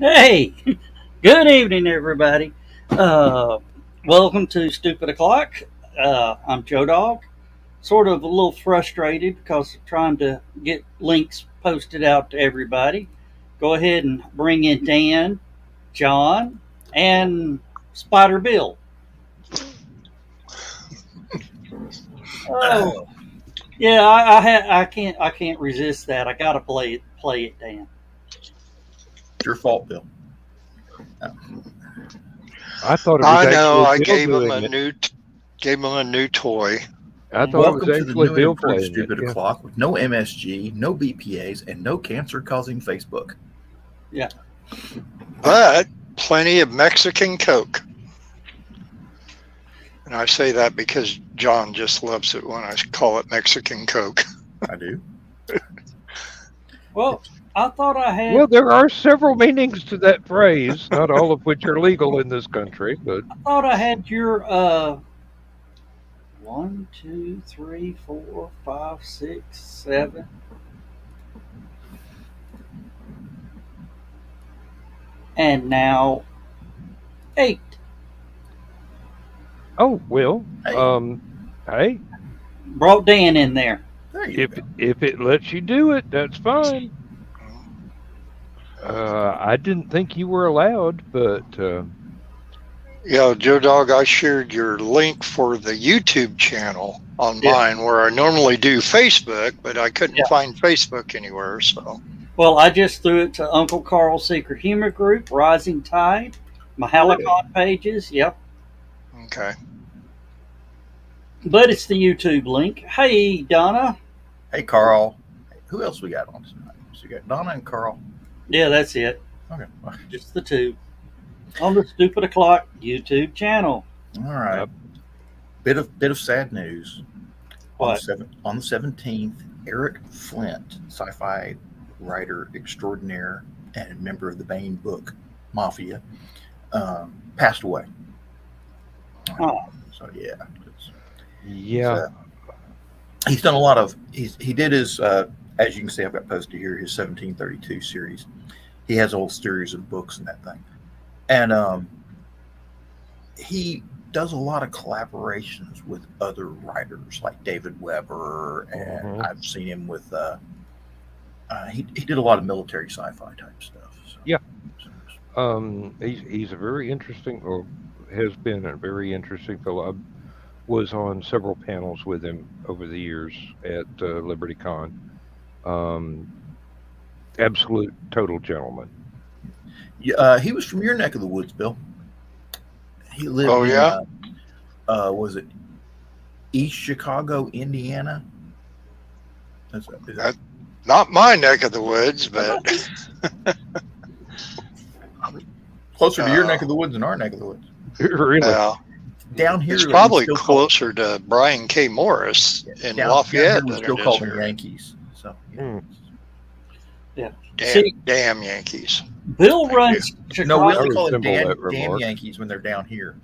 Hey, good evening, everybody. Uh, Welcome to Stupid O'Clock. I'm Joe Dog. Sort of a little frustrated because I'm trying to get links posted out to everybody. Go ahead and bring in Dan, John, and Spider Bill. Oh, yeah, I can't resist that. I gotta play it, Dan. It's your fault, Bill. I thought it was I know. I actually gave Bill him doing a it. new toy. I thought Welcome it was to the actually new and Bill improved playing Stupid it. Yeah. O'Clock with no MSG, no BPAs, and no cancer-causing Facebook. Yeah. But plenty of Mexican Coke. And I say that because John just loves it when I call it Mexican Coke. I do. Well, I thought I had. Well, there are several meanings to that phrase, not all of which are legal in this country, but I thought I had your 1, 2, 3, 4, 5, 6, 7. And now 8. oh well. Hey. Hey, Brought Dan in there. There you if go. if it lets you do it, that's fine. I didn't think you were allowed, but Yeah, Joe Dog, I shared your link for the YouTube channel on Yeah. mine where I normally do Facebook, but I couldn't Yeah. find Facebook anywhere. So Well, I just threw it to Uncle Carl's Secret Humor Group, Rising Tide, my HallowCon pages. Yep. okay. But it's the YouTube link. Hey, Donna. Hey, Carl. Who else we got on tonight? So you got Donna and Carl. Yeah, that's it. Okay. Just the two. On the Stupid O'Clock YouTube channel. All right. Yep. Bit of sad news. What? On the 17th, Eric Flint, sci-fi writer extraordinaire and member of the Bane book Mafia, passed away. Oh. So yeah. yeah. He's done a lot of. He did his. As you can see, I've got posted here his 1732 series. He has a whole series of books in that thing, and he does a lot of collaborations with other writers like David Weber, and I've seen him with. He did a lot of military sci-fi type stuff. So. Yeah. He's a very interesting, or has been a very interesting fellow. I was on several panels with him over the years at LibertyCon. Absolute total gentleman. Yeah, he was from your neck of the woods, Bill. He lived Oh, yeah? in, was it East Chicago, Indiana? Is that, Not my neck of the woods, but closer to your neck of the woods than our neck of the woods. Really? Down here, it's we probably still call- closer to Brian K. Morris in down Lafayette here we than still it call is them here. Yankees. So, yeah. See- Damn Yankees. Bill runs Chicago. No, we I only call it resemble that damn remark. Yankees when they're down here.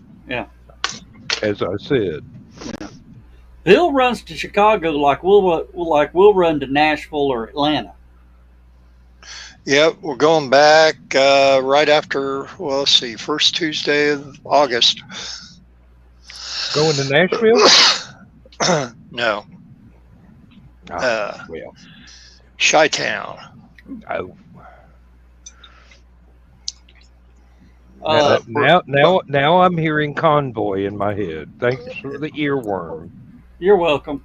As I said. Bill runs to Chicago like we'll run to Nashville or Atlanta. Yep, we're going back right after, well, let's see, first Tuesday of August. Going to Nashville? No, Well, Chi-Town. oh. Uh, Now I'm hearing convoy in my head. Thanks for the earworm. You're welcome.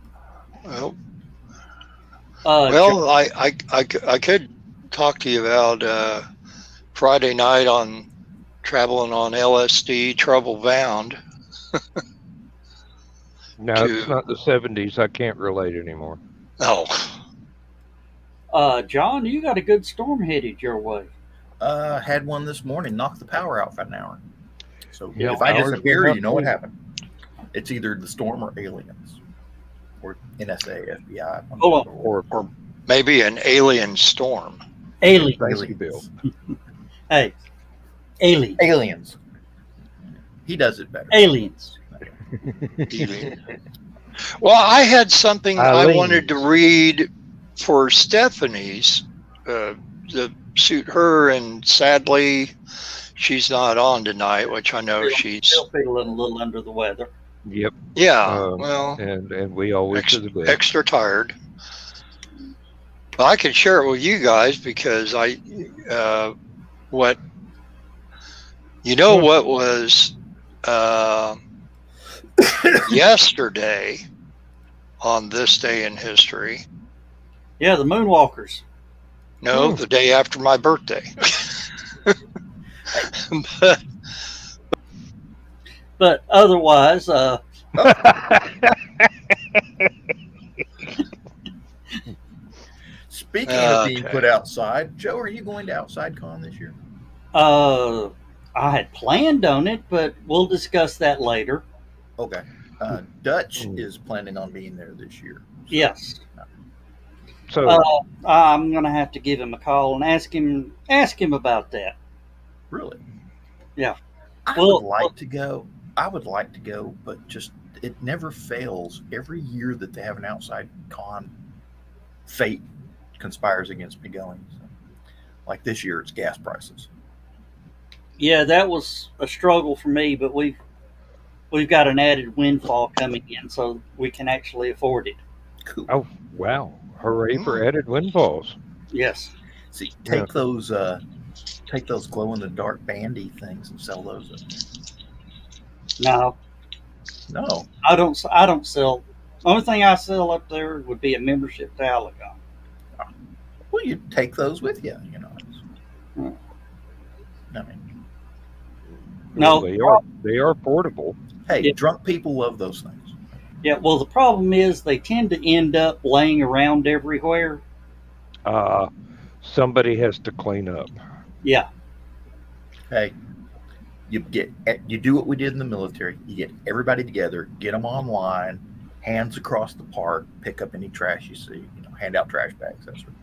Well, Uh, I could talk to you about Friday night on traveling on LSD, Trouble Bound. No, it's not the 70s. I can't relate anymore. Oh, John, you got a good storm headed your way. Had one this morning, knocked the power out for an hour. So Yeah, if I ours disappear, was you know what not happened. It's either the storm or aliens. Or NSA, FBI. Hold on. Or maybe an alien storm. Aliens. thank you, Bill. Hey, aliens. Aliens. He does it better. Aliens. Well, I had something I Eileen. wanted to read for Stephanie's, the suit her, and sadly, she's not on tonight, which I know she's still feeling a little under the weather. Yep. well, And we all wish her the best. extra tired. But I can share it with you guys because what was yesterday on this day in history? Yeah, the Moonwalkers. No, the day after my birthday. But otherwise, Speaking of being put outside, Joe, are you going to Outside Con this year? I had planned on it, but we'll discuss that later. Okay. Dutch is planning on being there this year. Yes. So I'm gonna have to give him a call and ask him about that. Really? Yeah. I would like to go. But just it never fails. Every year that they have an Outside Con, fate conspires against me going. So, like this year, it's gas prices. Yeah, that was a struggle for me, but we've got an added windfall coming in, so we can actually afford it. Cool. oh wow! Hooray for added windfalls. Yes. See, take those glow in the dark bandy things and sell those. No, No. I don't sell. Only thing I sell up there would be a membership to HallowCon. Well, you take those with you. Hmm. I mean, No, They are portable. hey, Yeah. drunk people love those things. Yeah, well, the problem is they tend to end up laying around everywhere. Somebody has to clean up. Yeah. Hey, you do what we did in the military. You get everybody together, get them online, hands across the park, pick up any trash you see, hand out trash bags, that sort of thing.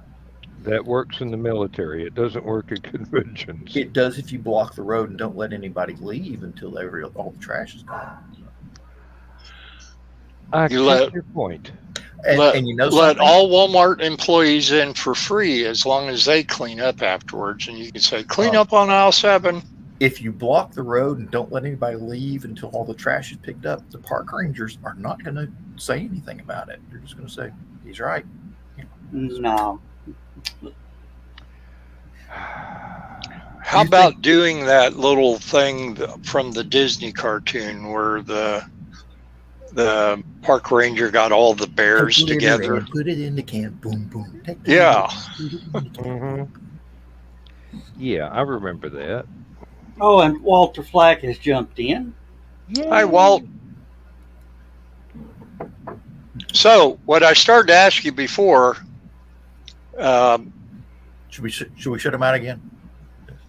That works in the military. It doesn't work at conventions. It does if you block the road and don't let anybody leave until all the trash is gone. I You get let- your point. And let something? all Walmart employees in for free as long as they clean up afterwards, and you can say clean up on aisle 7. If you block the road and don't let anybody leave until all the trash is picked up, the park rangers are not going to say anything about it. They're just going to say, he's right. No. How about doing that little thing from the Disney cartoon where the park ranger got all the bears Put it together? in, put it in the can. Boom, boom. Take the Yeah. put it in the can. Mm-hmm. Yeah, I remember that. Oh, and Walter Flack has jumped in. Hi, Walt. So, what I started to ask you before, Should we shut him out again?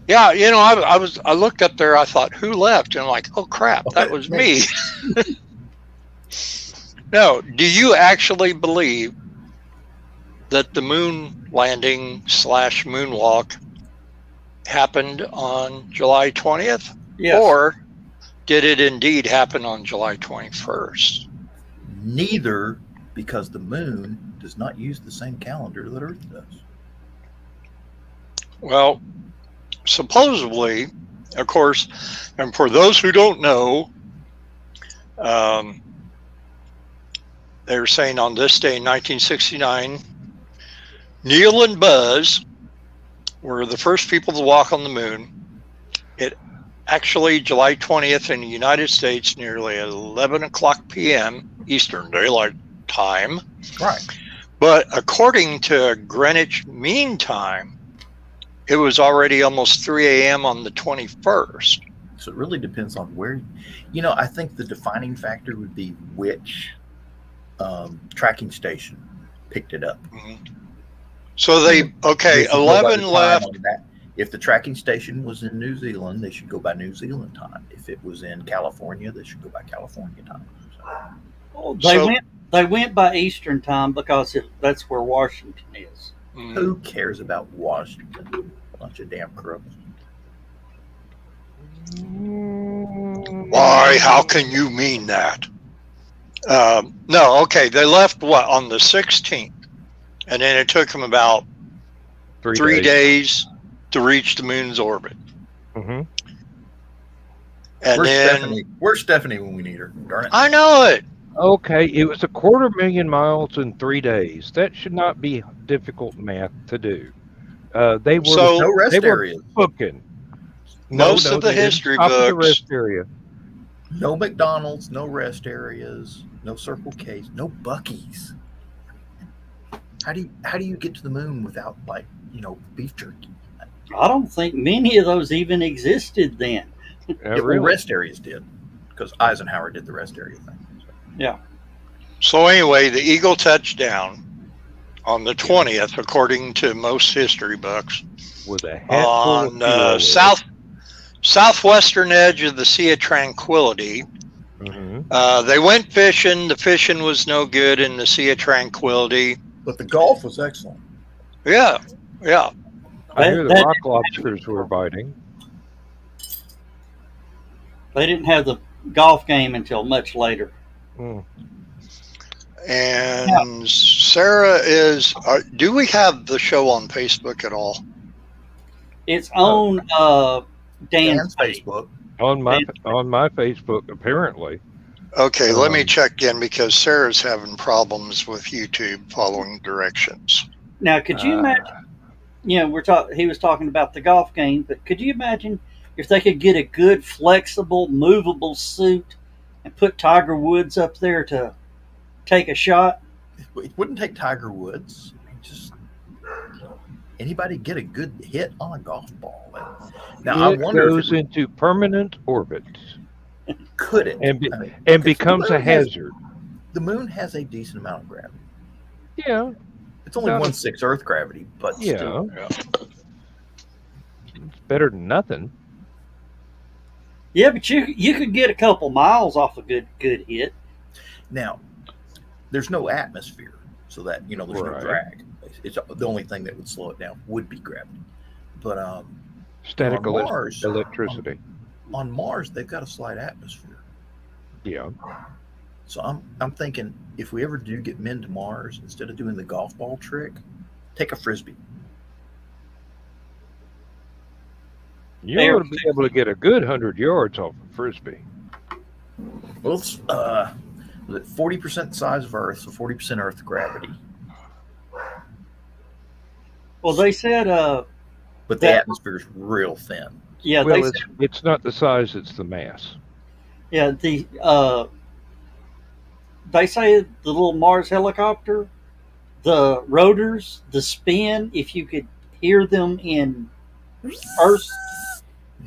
yeah, I looked up there, I thought, who left? And I'm like, oh crap, that was me. No, do you actually believe that the moon landing / moonwalk happened on July 20th? Yes. Or did it indeed happen on July 21st? Neither, because the moon does not use the same calendar that Earth does. Well, supposedly, of course, and for those who don't know, they were saying on this day in 1969, Neil and Buzz were the first people to walk on the moon. It actually, July 20th in the United States, nearly 11 o'clock p.m. Eastern Daylight Time. Right. But according to Greenwich Mean Time, it was already almost 3 a.m. on the 21st. So it really depends on where. I think the defining factor would be which tracking station picked it up. So they, They should go by 11 the time left. on that. If the tracking station was in New Zealand, they should go by New Zealand time. If it was in California, they should go by California time. Well, So- they went by Eastern time because that's where Washington is. Who cares about Washington? Bunch of damn crooks. Why? How can you mean that? No, okay. They left on the 16th, and then it took them about 3 days to reach the moon's orbit. Mm-hmm. And Where's then Stephanie? Where's Stephanie when we need her? Darn it! I know it. Okay, it was 250,000 miles in 3 days. That should not be difficult math to do. They were So No rest they were areas. booking. most of the they didn't history stop at the books, rest area. No McDonald's. No rest areas. No Circle K's. No Buc-ee's. How do you get to the moon without beef jerky? I don't think many of those even existed then. Well, Really? rest areas did, because Eisenhower did the rest area thing. Yeah. so anyway, the Eagle touched down on the 20th, according to most history books, With a hat full of on fuel. southwestern edge of the Sea of Tranquility. Mm-hmm. They went fishing. The fishing was no good in the Sea of Tranquility. But the golf was excellent. Yeah. I hear the That- rock lobsters were biting. They didn't have the golf game until much later. Mm. And Sarah is. Do we have the show on Facebook at all? It's on Dan's page. Facebook. On my Facebook, apparently. Okay, let me check in because Sarah's having problems with YouTube following directions. Now, could you imagine? He was talking about the golf game, but could you imagine if they could get a good, flexible, movable suit and put Tiger Woods up there to take a shot? It wouldn't take Tiger Woods. Just anybody get a good hit on a golf ball. Now I It wonder goes if into permanent orbit could it and becomes a hazard. The moon has a decent amount of gravity. Yeah, It's only Not a- 1/6 Earth gravity, but yeah. still. It's better than nothing. Yeah, but you could get a couple miles off a good hit. Now, there's no atmosphere, so that there's no Right. drag. It's the only thing that would slow it down would be gravity. But Static On Mars- electricity. on Mars, they've got a slight atmosphere. Yeah. So I'm thinking if we ever do get men to Mars, instead of doing the golf ball trick, take a frisbee. You There. ought to be able to get a good 100 yards off a frisbee. Well, it's 40% the size of Earth, so 40% Earth gravity. Well, they said, But the That- atmosphere is real thin. yeah, Well, they it's not the size; it's the mass. Yeah, they say the little Mars helicopter, the rotors, the spin, if you could hear them in Earth,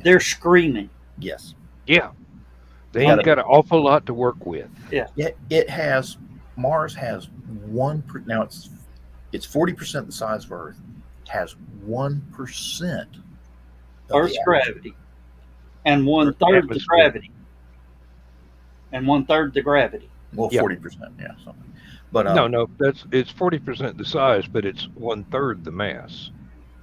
they're screaming. Yes. Yeah, they Got ain't it. got an awful lot to work with. It has Mars has now it's 40% the size of Earth, has 1% of Earth's the gravity. And 1/3 the Atmosphere. gravity. And 1/3 the gravity. Well, Yeah. 40%, yeah, something. But No, it's 40% the size, but it's 1/3 the mass.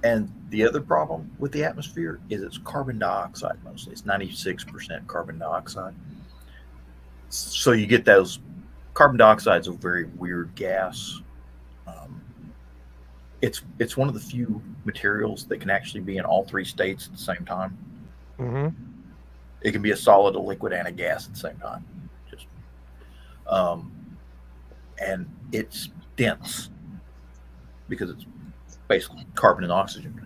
And the other problem with the atmosphere is it's carbon dioxide mostly. It's 96% carbon dioxide. So you get those carbon dioxide is a very weird gas. It's one of the few materials that can actually be in all three states at the same time. Mm-hmm. It can be a solid, a liquid, and a gas at the same time. Just, and it's dense because it's basically carbon and oxygen.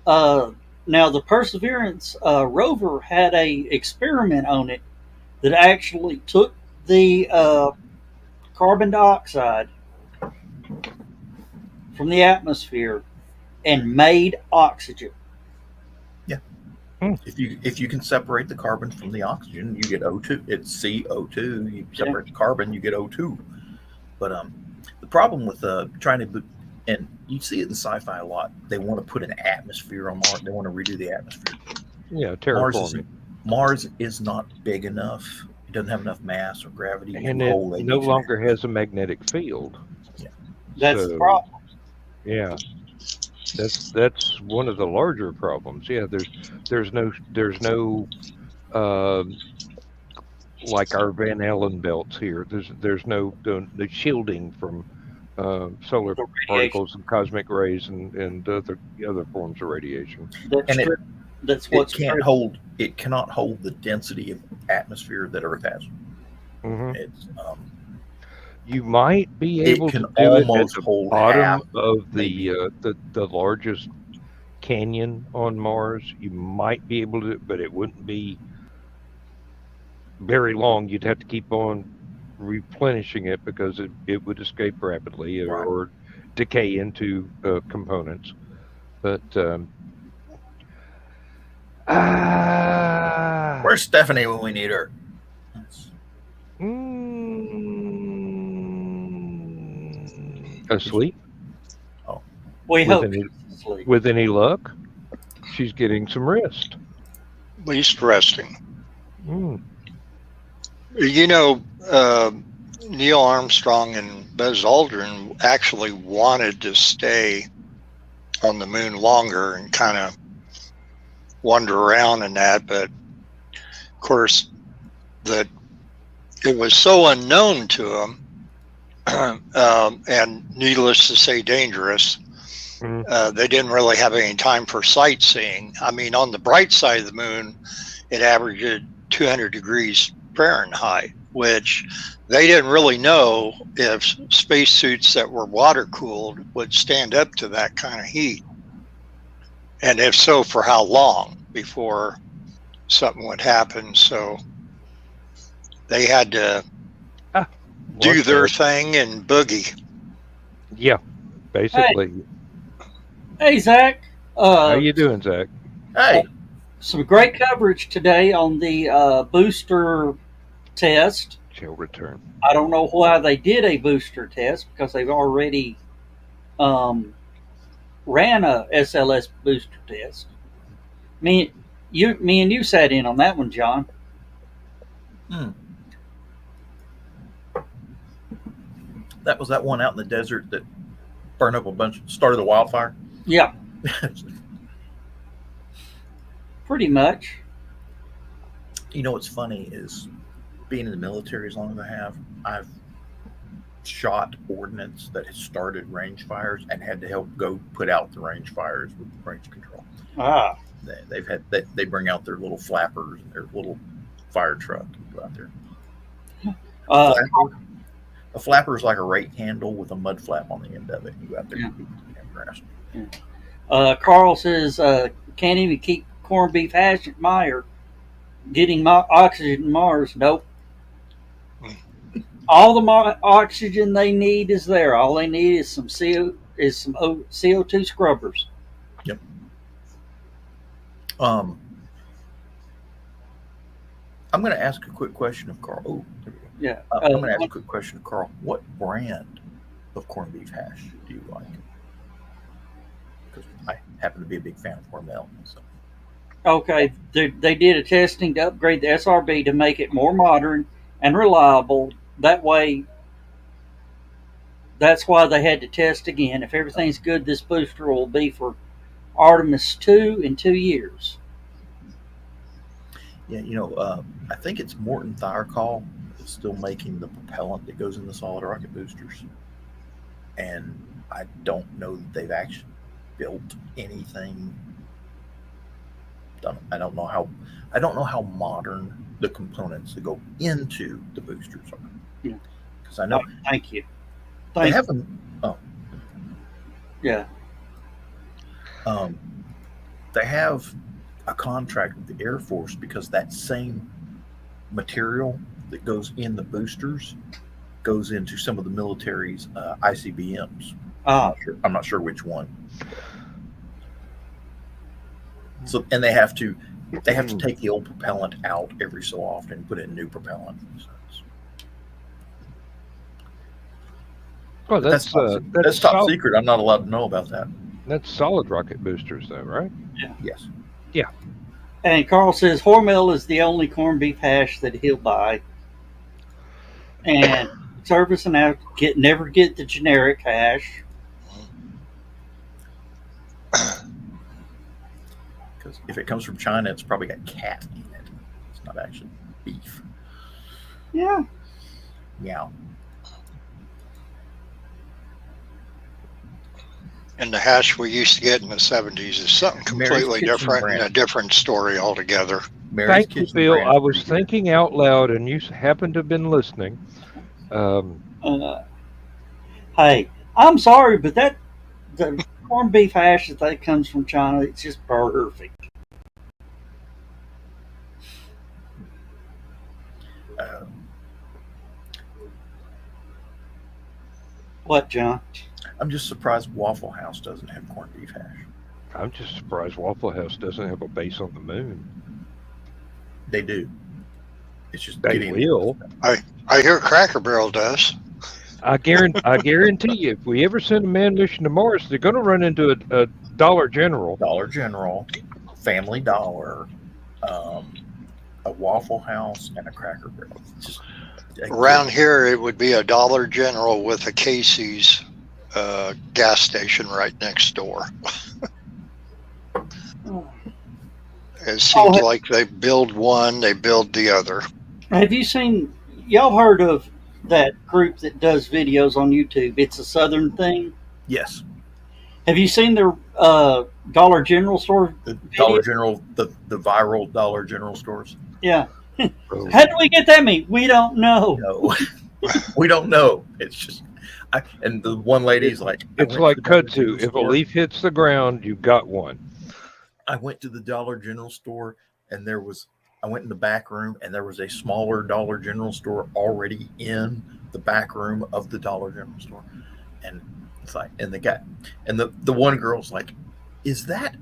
Now, the Perseverance rover had a experiment on it that actually took the carbon dioxide from the atmosphere and made oxygen. If you can separate the carbon from the oxygen, you get O2. It's CO2. You separate the carbon, you get O2. But the problem with trying to, and you see it in sci-fi a lot, they want to put an atmosphere on Mars. They want to redo the atmosphere. Yeah, terraforming. Mars is not big enough. It doesn't have enough mass or gravity. And to it hold no these longer has a magnetic field. That's So- the problem. Yeah, that's one of the larger problems. Yeah, there's no like our Van Allen belts here. There's no shielding from solar The radiation. particles and cosmic rays and other forms of radiation. That's And true. That's it what's can't true. hold. It cannot hold the density of atmosphere that Earth has. Hmm. It's You might be it able can to do it at almost the hold bottom half, of maybe. the largest canyon on Mars. You might be able to, but it wouldn't be very long. You'd have to keep on replenishing it because it would escape rapidly Right. or decay into components. But Where's Stephanie when we need her? Asleep We with hope any she's asleep. with any luck, she's getting some rest. Least resting. Mm. You know, Neil Armstrong and Buzz Aldrin actually wanted to stay on the moon longer and kind of wander around and that, but of course, that it was so unknown to them, and needless to say, dangerous. Mm. They didn't really have any time for sightseeing. I mean, on the bright side of the moon, it averaged 200 degrees Fahrenheit, which they didn't really know if spacesuits that were water cooled would stand up to that kind of heat. And if so, for how long before something would happen. So they had to do their thing and boogie. Yeah, basically. Hey, Zach. How you doing, Zach? Hey, Some great coverage today on the booster test. Shall return. I don't know why they did a booster test because they've already ran a SLS booster test. Me and you sat in on that one, John. that was that one out in the desert that burned up started a wildfire. Yeah, pretty much. You know what's funny is being in the military as long as I have, I've shot ordnance that has started range fires and had to help go put out the range fires with range control. Ah, They bring out their little flappers and their little fire truck and go out there. A flapper is like a rake handle with a mud flap on the end of it. You go out there and beat the damn grass. Carl says can't even keep corned beef hash at Meyer. Getting oxygen to Mars. Nope. All the oxygen they need is there. All they need is some CO2 scrubbers. Yep. I'm going to ask a quick question of Carl. Oh, there we go. Yeah. I'm going to ask a quick question of Carl. What brand of corned beef hash do you like? Because I happen to be a big fan of Hormel. So. Okay, they did a testing to upgrade the SRB to make it more modern and reliable. That way, that's why they had to test again. If everything's good, this booster will be for Artemis 2 in 2 years. Yeah, I think it's Morton Thiokol is still making the propellant that goes in the solid rocket boosters. And I don't know that they've actually built anything. I don't know how modern the components that go into the boosters are. Yeah. Because I know. Thank you. They have them. Oh. Yeah. They have a contract with the Air Force because that same material that goes in the boosters goes into some of the military's ICBMs. I'm not sure which one. So, and they have to take the old propellant out every so often and put in new propellant. Oh, that's top secret. I'm not allowed to know about that. That's solid rocket boosters, though, right? Yeah. Yes. Yeah. And Carl says Hormel is the only corned beef hash that he'll buy. And service and out never get the generic hash. Because if it comes from China, it's probably got cat in it. It's not actually beef. Yeah. Meow. and the hash we used to get in the 70s is something completely Kitchen different brand. and a different story altogether. Mary's Thank you, Kitchen Bill. brand's I was pretty good. thinking out loud, and you happened to have been listening. Hey, I'm sorry, but the corned beef hash that comes from China, it's just perfect. Um, What, John? I'm just surprised Waffle House doesn't have corned beef hash. I'm just surprised Waffle House doesn't have a base on the moon. They do. It's just They getting will. I hear Cracker Barrel does. I guarantee you, if we ever send a manned mission to Mars, they're going to run into a Dollar General. Dollar General, Family Dollar, a Waffle House, and a Cracker Barrel. Just Around here, it would be a Dollar General with a Casey's gas station right next door. It seems like they build one, they build the other. Have you seen, y'all heard of that group that does videos on YouTube? It's a Southern thing. Yes, Have you seen their Dollar General store? the video? Dollar General, the viral Dollar General stores. Yeah. Oh. How do we get that meat? We don't know. No, we don't know. It's just, and the one lady's like, It's like kudzu. If a leaf hits the ground, you got one. I went to the Dollar General store, and I went in the back room, and there was a smaller Dollar General store already in the back room of the Dollar General store. And it's like, and the one girl's like, is that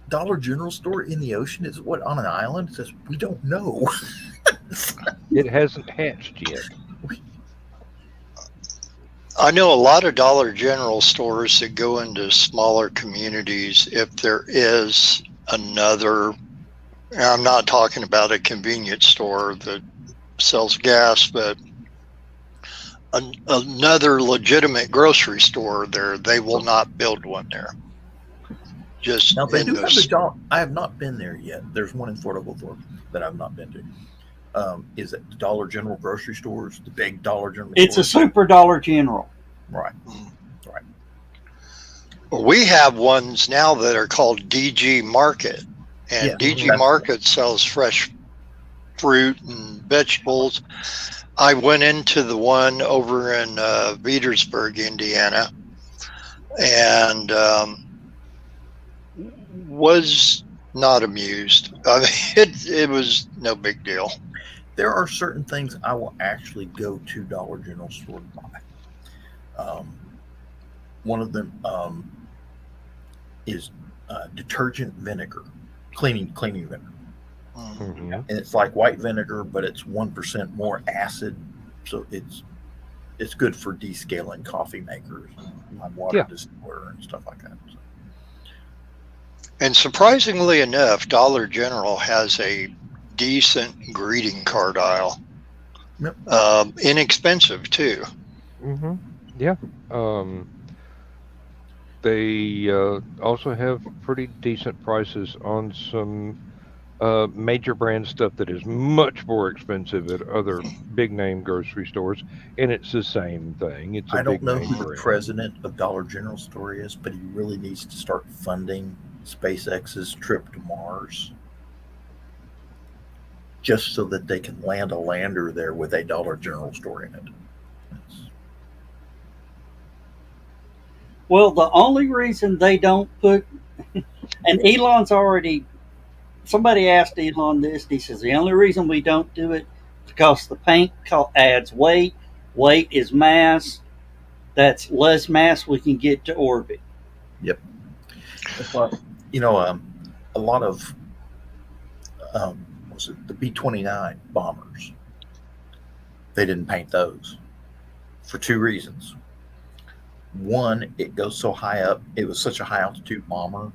Dollar General store in the ocean? Is what on an island? It says, we don't know. It hasn't hatched yet. I know a lot of Dollar General stores that go into smaller communities. If there is another, and I'm not talking about a convenience store that sells gas, but another legitimate grocery store there, they will not build one there. Just Now they in do have those- the Dollar. I have not been there yet. There's one in Fort Oglethorpe that I've not been to. Is it the Dollar General grocery stores? The big Dollar General. It's a stores? super Dollar General. Right. We have ones now that are called DG Market, and Yeah, DG that's- Market sells fresh fruit and vegetables. I went into the one over in Petersburg, Indiana, and was not amused. I mean, it was no big deal. There are certain things I will actually go to Dollar General store to buy. One of them is detergent vinegar, cleaning vinegar, Mhm. and it's like white vinegar, but it's 1% more acid, so it's good for descaling coffee makers, and water distiller, and stuff like that. So, And surprisingly enough, Dollar General has a decent greeting card aisle. Yep. Inexpensive too. Mm-hmm. Yeah. They also have pretty decent prices on some major brand stuff that is much more expensive at other big name grocery stores, and it's the same thing. It's a I don't big know name who the brand. president of Dollar General store is, but he really needs to start funding SpaceX's trip to Mars, just so that they can land a lander there with a Dollar General store in it. Well, the only reason they don't put, and Elon's already, somebody asked Elon this, and he says, the only reason we don't do it is because the paint adds weight. Weight is mass. That's less mass we can get to orbit. Yep. Well, a lot of was it the B-29 bombers? They didn't paint those for two reasons. One, it goes so high up. It was such a high altitude bomber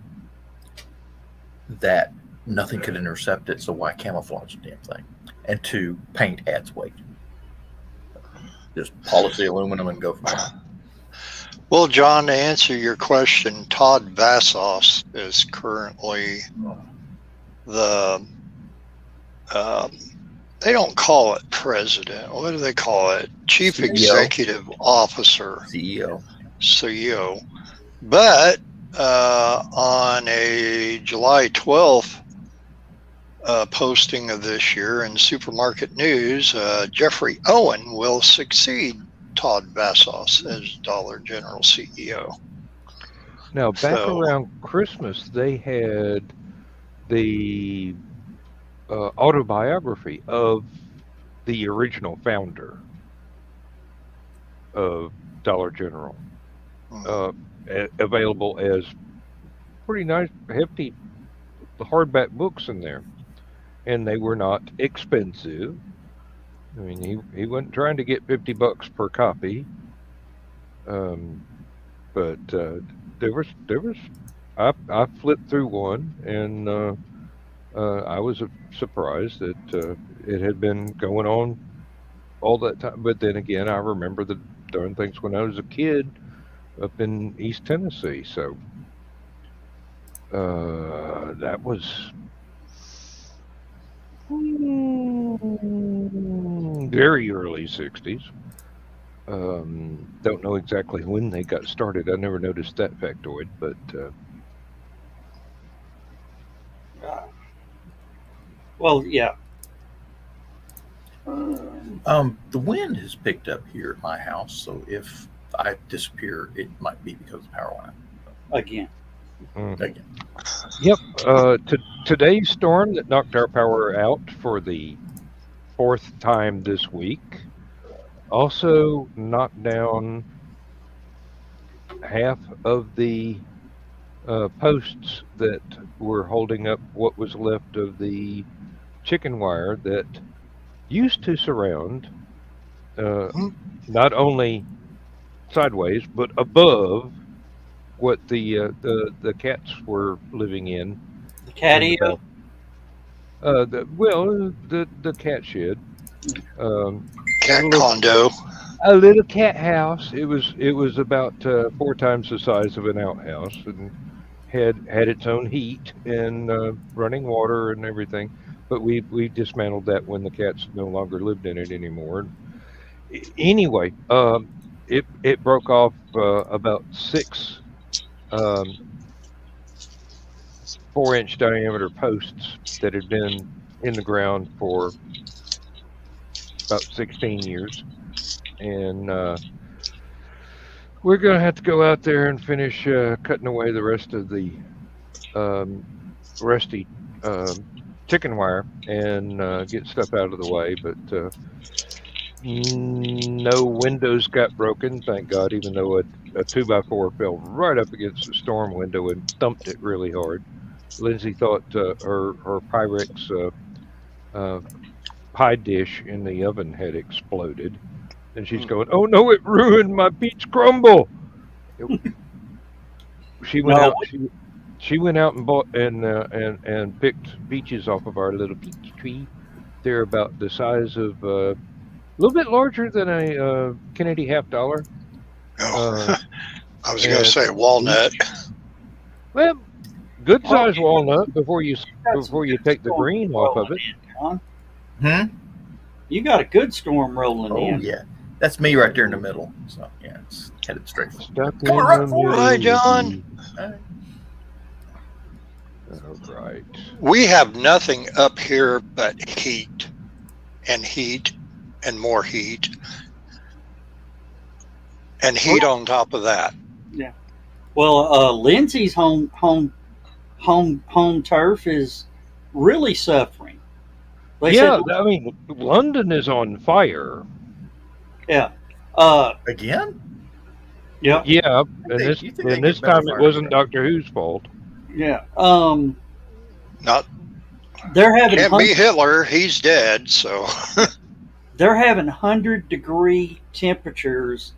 that nothing could intercept it. So why camouflage the damn thing? And two, paint adds weight. Just polish the aluminum and go from there. Well, John, to answer your question, Todd Vassos is currently the, they don't call it president. What do they call it? Chief CEO. Executive Officer. CEO. CEO. But on a July 12th posting of this year in Supermarket News, Jeffrey Owen will succeed Todd Vassos as Dollar General CEO. Now, back around Christmas, they had the autobiography of the original founder of Dollar General, available as pretty nice, hefty hardback books in there, and they were not expensive. I mean, he wasn't trying to get $50 per copy, but there was I flipped through one, and I was surprised that it had been going on all that time. But then again, I remember the darn things when I was a kid up in East Tennessee. So that was very early 60s. Don't know exactly when they got started. I never noticed that factoid, but well, yeah. The wind has picked up here at my house, so if I disappear, it might be because the power went out. Again. Again. Yep. Today's storm that knocked our power out for the 4th time this week also knocked down half of the posts that were holding up what was left of the chicken wire that used to surround not only sideways but above what the cats were living in. The catio. The cat shed. Cat condo. A little cat house. It was about 4 times the size of an outhouse, and had its own heat and running water and everything. But we dismantled that when the cats no longer lived in it anymore. Anyway, it broke off about 6 4-inch diameter posts that had been in the ground for about 16 years. And we're going to have to go out there and finish cutting away the rest of the rusty chicken wire and get stuff out of the way. But no windows got broken, thank God, even though a 2x4 fell right up against the storm window and thumped it really hard. Lindsay thought her Pyrex pie dish in the oven had exploded. And she's going, "Oh no, it ruined my peach crumble." She went out. She went out and bought and picked peaches off of our little peach tree. They're about the size of a little bit larger than a Kennedy $50. I was going to say walnut. Well, good size walnut before you take the green off of it. You got a good storm rolling in. Oh yeah, that's me right there in the middle. So yeah, it's headed straight for Come on, right for it. Hi, John. All right. We have nothing up here but heat and heat and more heat and heat on top of that. Yeah. Well, Lindsay's home turf is really suffering. They Yeah, said, I mean, London is on fire. yeah. Again? Yeah. Yeah, You and think this they get time better it wasn't fire? Doctor Who's fault. Yeah. Not They're having can't be Hitler. He's dead. So they're having 100-degree temperatures,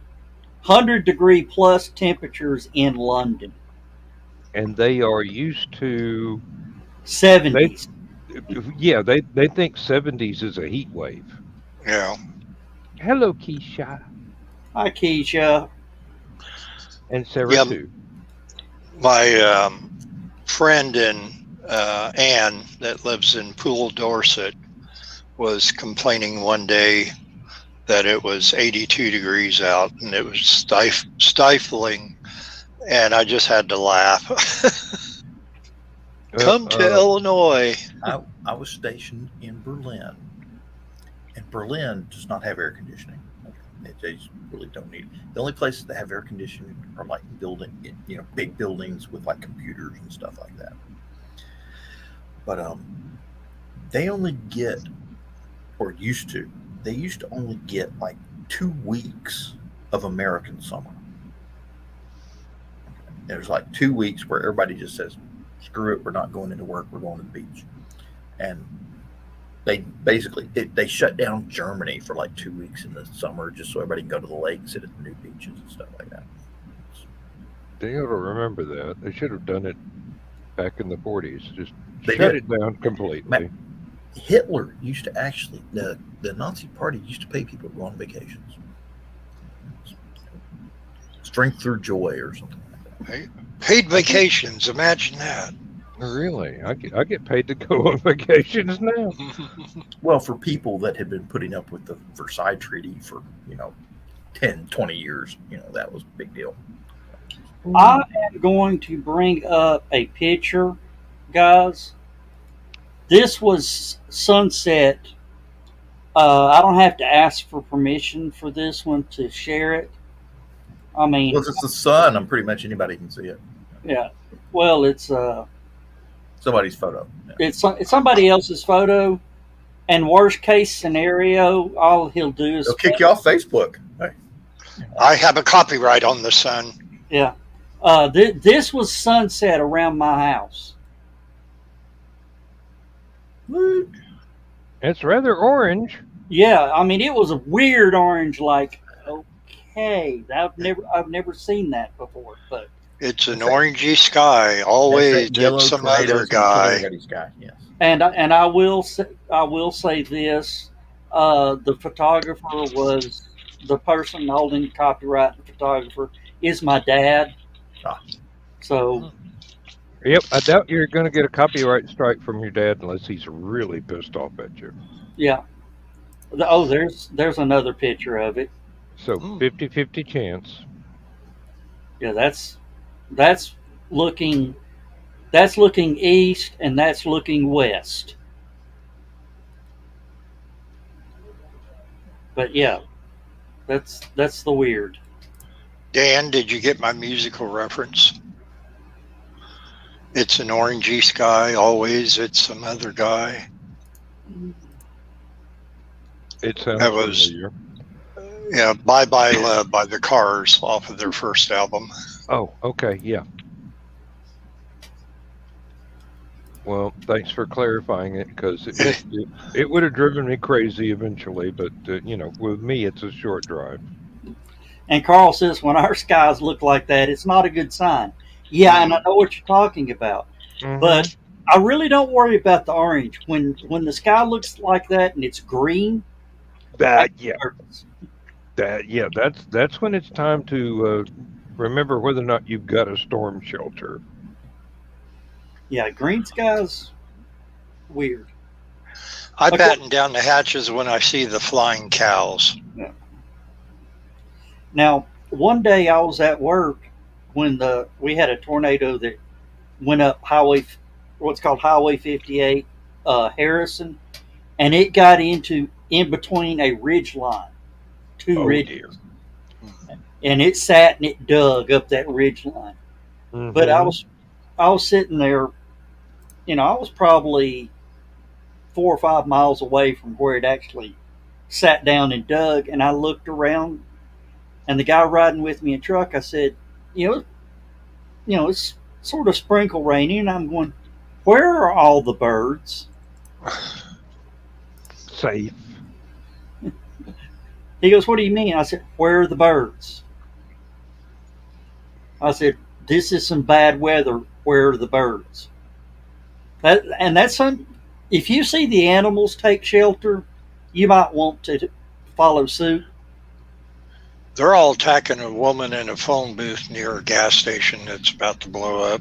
100-degree plus temperatures in London. And they are used to 70s. They think 70s is a heat wave. yeah. Hello, Keisha. Hi, Keisha. And Sarah Yeah. too. My friend Anne that lives in Poole, Dorset, was complaining one day that it was 82 degrees out and it was stifling and I just had to laugh. Come to Illinois. I was stationed in Berlin, and Berlin does not have air conditioning. They really don't need it. The only places that have air conditioning are like big buildings with like computers and stuff like that. But they only get, or used to, they used to only get like 2 weeks of American summer. There's like 2 weeks where everybody just says, screw it, we're not going into work, we're going to the beach. And they basically, they shut down Germany for like 2 weeks in the summer just so everybody can go to the lake and sit at the new beaches and stuff like that. They ought to remember that. They should have done it back in the 40s. Just They shut did. it down completely. Hitler used to actually, the Nazi party used to pay people to go on vacations. Strength through joy or something like that. Paid vacations. Imagine that. Really? I get paid to go on vacations now. Well, for people that had been putting up with the Versailles Treaty for, 10, 20 years, that was a big deal. I am going to bring up a picture, guys. This was sunset. I don't have to ask for permission for this one to share it. I mean, Well, if it's the sun, I'm pretty much anybody can see it. yeah. Well, it's Somebody's photo. Yeah. it's somebody else's photo, and worst case scenario, all he'll do is They'll kick you off Facebook. Hey. I have a copyright on the sun. Yeah. This was sunset around my house. It's rather orange. Yeah, I mean it was a weird orange. Like, okay, I've never seen that before. But It's an orangey sky. Always it's some other guy. Yes. and I will say this: the photographer was the person holding the copyright. The photographer is my dad. Ah. So Yep, I doubt you're going to get a copyright strike from your dad unless he's really pissed off at you. yeah. Oh, there's another picture of it. So 50-50 chance. Yeah, that's looking east and that's looking west. But yeah, that's the weird. Dan, did you get my musical reference? It's an orangey sky. Always it's some other guy. It sounds That was- familiar. Yeah, Bye Bye Love by the Cars off of their first album. Oh, okay, yeah. Well, thanks for clarifying it because it would have driven me crazy eventually. But with me, it's a short drive. And Carl says when our skies look like that, it's not a good sign. Yeah, and I know what you're talking about. Mhm. But I really don't worry about the orange. When the sky looks like that and it's green, That's when it's time to remember whether or not you've got a storm shelter. yeah, green skies weird. I Okay. batten down the hatches when I see the flying cows. Now, one day I was at work when we had a tornado that went up what's called Highway 58, Harrison, and it got in between a ridge line, two Oh, ridges, dear. and it sat and it dug up that ridge line. But I was sitting there, I was probably 4 or 5 miles away from where it actually sat down and dug, and I looked around, and the guy riding with me in truck, I said, it's sort of sprinkle raining, and I'm going, where are all the birds? Safe. He goes, what do you mean? I said, where are the birds? I said, this is some bad weather. Where are the birds? If you see the animals take shelter, you might want to follow suit. They're all attacking a woman in a phone booth near a gas station that's about to blow up.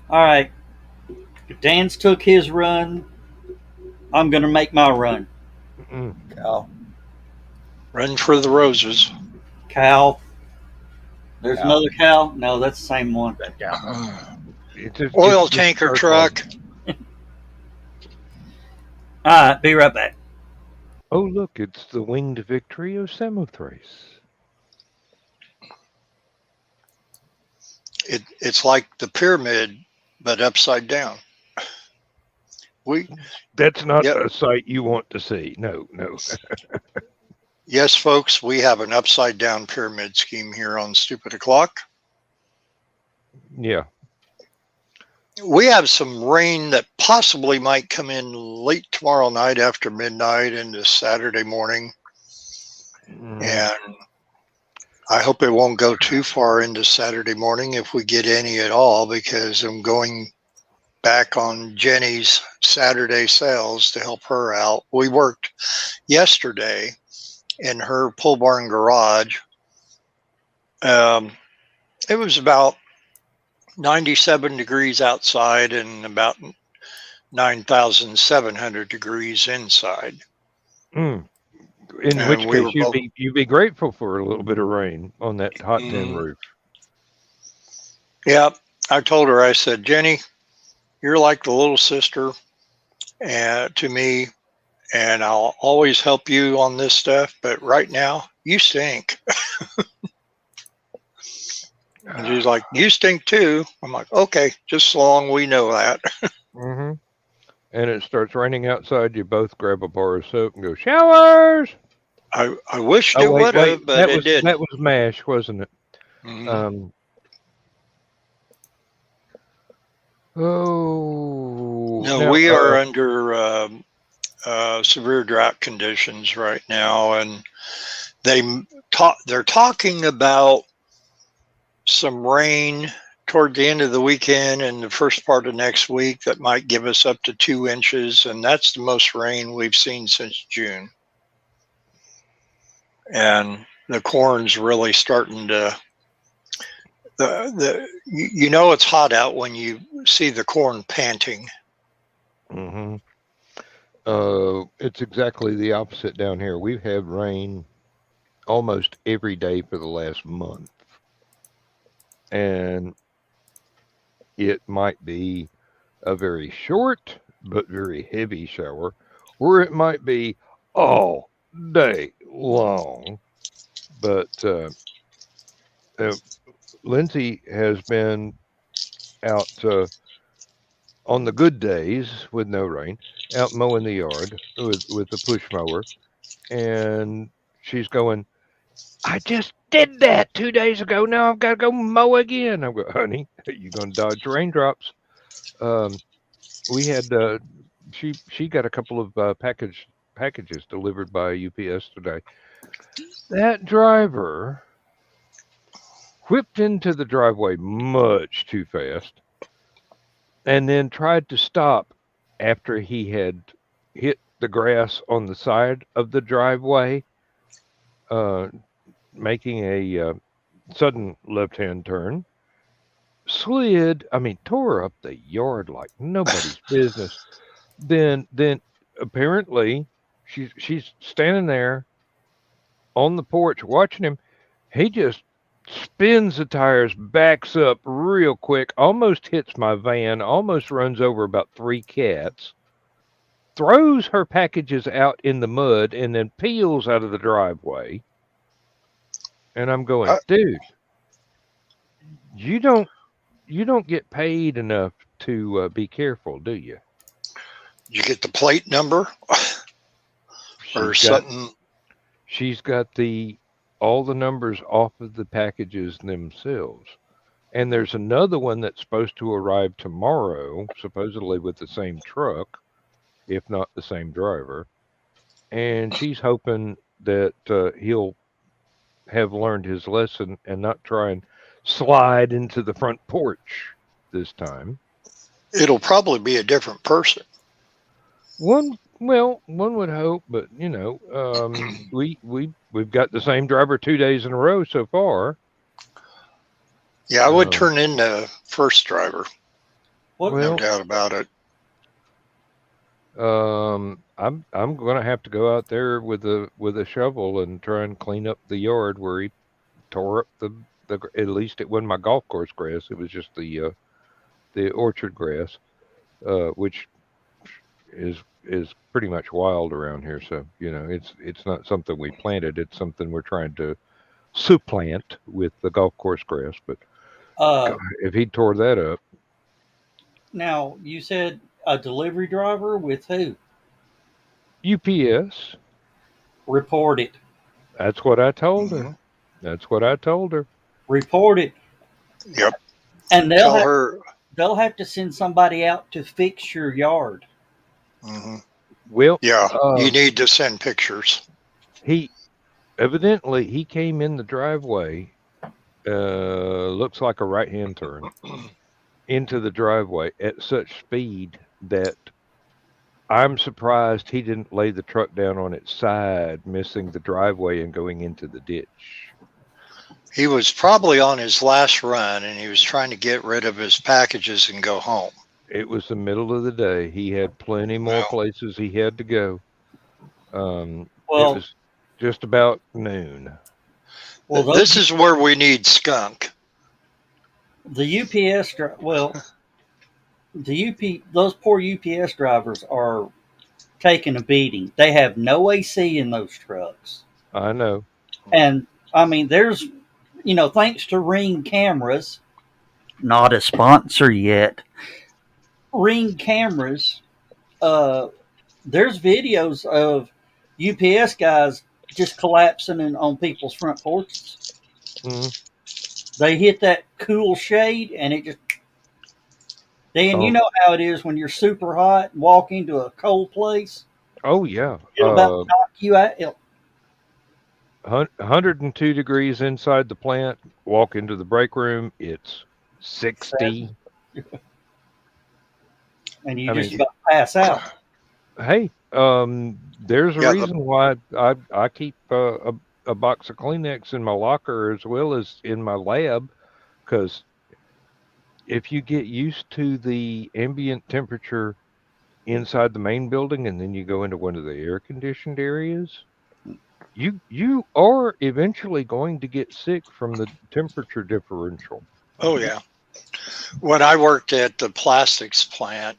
All right. Dan's took his run. I'm going to make my run. Cal. Run for the roses. Cal. There's Cow. another cow. No, that's the same one. That cow. Oil it's tanker circling. truck. All right, be right back. Oh, look, it's the winged victory of Samothrace. It's like the pyramid, but upside down. That's not Yep. a sight you want to see. No. Yes, folks, we have an upside down pyramid scheme here on Stupid O'Clock. Yeah. We have some rain that possibly might come in late tomorrow night after midnight into Saturday morning. And I hope it won't go too far into Saturday morning if we get any at all, because I'm going back on Jenny's Saturday sales to help her out. We worked yesterday in her pole barn garage. It was about 97 degrees outside and about 9,700 degrees inside. In which case, you'd be grateful for a little bit of rain on that hot tin roof. Yeah, I told her, I said, Jenny, you're like the little sister to me, and I'll always help you on this stuff, but right now, you stink. And she's like, you stink too. I'm like, okay, just so long we know that. Mm-hmm. And it starts raining outside, you both grab a bar of soap and go, showers! I wished it would have, but it didn't. That was MASH, wasn't it? Mm-hmm. No, now, we are under severe drought conditions right now, and they're talking about some rain toward the end of the weekend and the first part of next week that might give us up to 2 inches, and that's the most rain we've seen since June. And the corn's really starting to it's hot out when you see the corn panting. Mm-hmm. It's exactly the opposite down here. We've had rain almost every day for the last month. And it might be a very short but very heavy shower, or it might be all day long. But Lindsay has been out on the good days with no rain, out mowing the yard with the push mower, and she's going, I just did that 2 days ago. Now I've got to go mow again. I go, honey, you're going to dodge raindrops. We had she got a couple of packages delivered by UPS today. That driver whipped into the driveway much too fast, and then tried to stop after he had hit the grass on the side of the driveway, making a sudden left-hand turn, tore up the yard like nobody's business. Then apparently she's standing there on the porch watching him. He just spins the tires, backs up real quick, almost hits my van, almost runs over about 3 cats, throws her packages out in the mud, and then peels out of the driveway. And I'm going, dude, you don't get paid enough to be careful, do you? Did you get the plate number or something? She's got all the numbers off of the packages themselves. And there's another one that's supposed to arrive tomorrow, supposedly with the same truck, if not the same driver. And she's hoping that he'll have learned his lesson and not try and slide into the front porch this time. It'll probably be a different person. One would hope, but we've got the same driver 2 days in a row so far. Yeah, I would turn in the first driver. No doubt about it. I'm going to have to go out there with a shovel and try and clean up the yard where he tore up at least it wasn't my golf course grass. It was just the orchard grass, which is pretty much wild around here. So it's not something we planted. It's something we're trying to supplant with the golf course grass. But Uh, God, if he tore that up, Now, you said a delivery driver with who? UPS. Report it. That's what I told her. Mhm. That's what I told her. Report it. Yep. And Tell her. they'll have to send somebody out to fix your yard. Hmm. Well, Yeah, you need to send pictures. he evidently he came in the driveway. Looks like a right-hand turn into the driveway at such speed that I'm surprised he didn't lay the truck down on its side, missing the driveway and going into the ditch. He was probably on his last run, and he was trying to get rid of his packages and go home. It was the middle of the day. He had plenty more Well. places he had to go. It Well, was just about noon. well, This is where we need skunk. the UPS. Well, those poor UPS drivers are taking a beating. They have no AC in those trucks, I know. and I mean, there's, thanks to Ring cameras, not a sponsor yet. Ring cameras. There's videos of UPS guys just collapsing on people's front porches. Mhm. They hit that cool shade, and it just. Dan, you Oh, know how it is when you're super hot and walk into a cold place. oh yeah. It'll about knock you out. 102 degrees inside the plant. Walk into the break room. It's 60. And you I just mean, about pass out. hey, there's a Yeah, reason why I keep a box of Kleenex in my locker as well as in my lab, because if you get used to the ambient temperature inside the main building and then you go into one of the air conditioned areas, you are eventually going to get sick from the temperature differential. Oh yeah. When I worked at the plastics plant,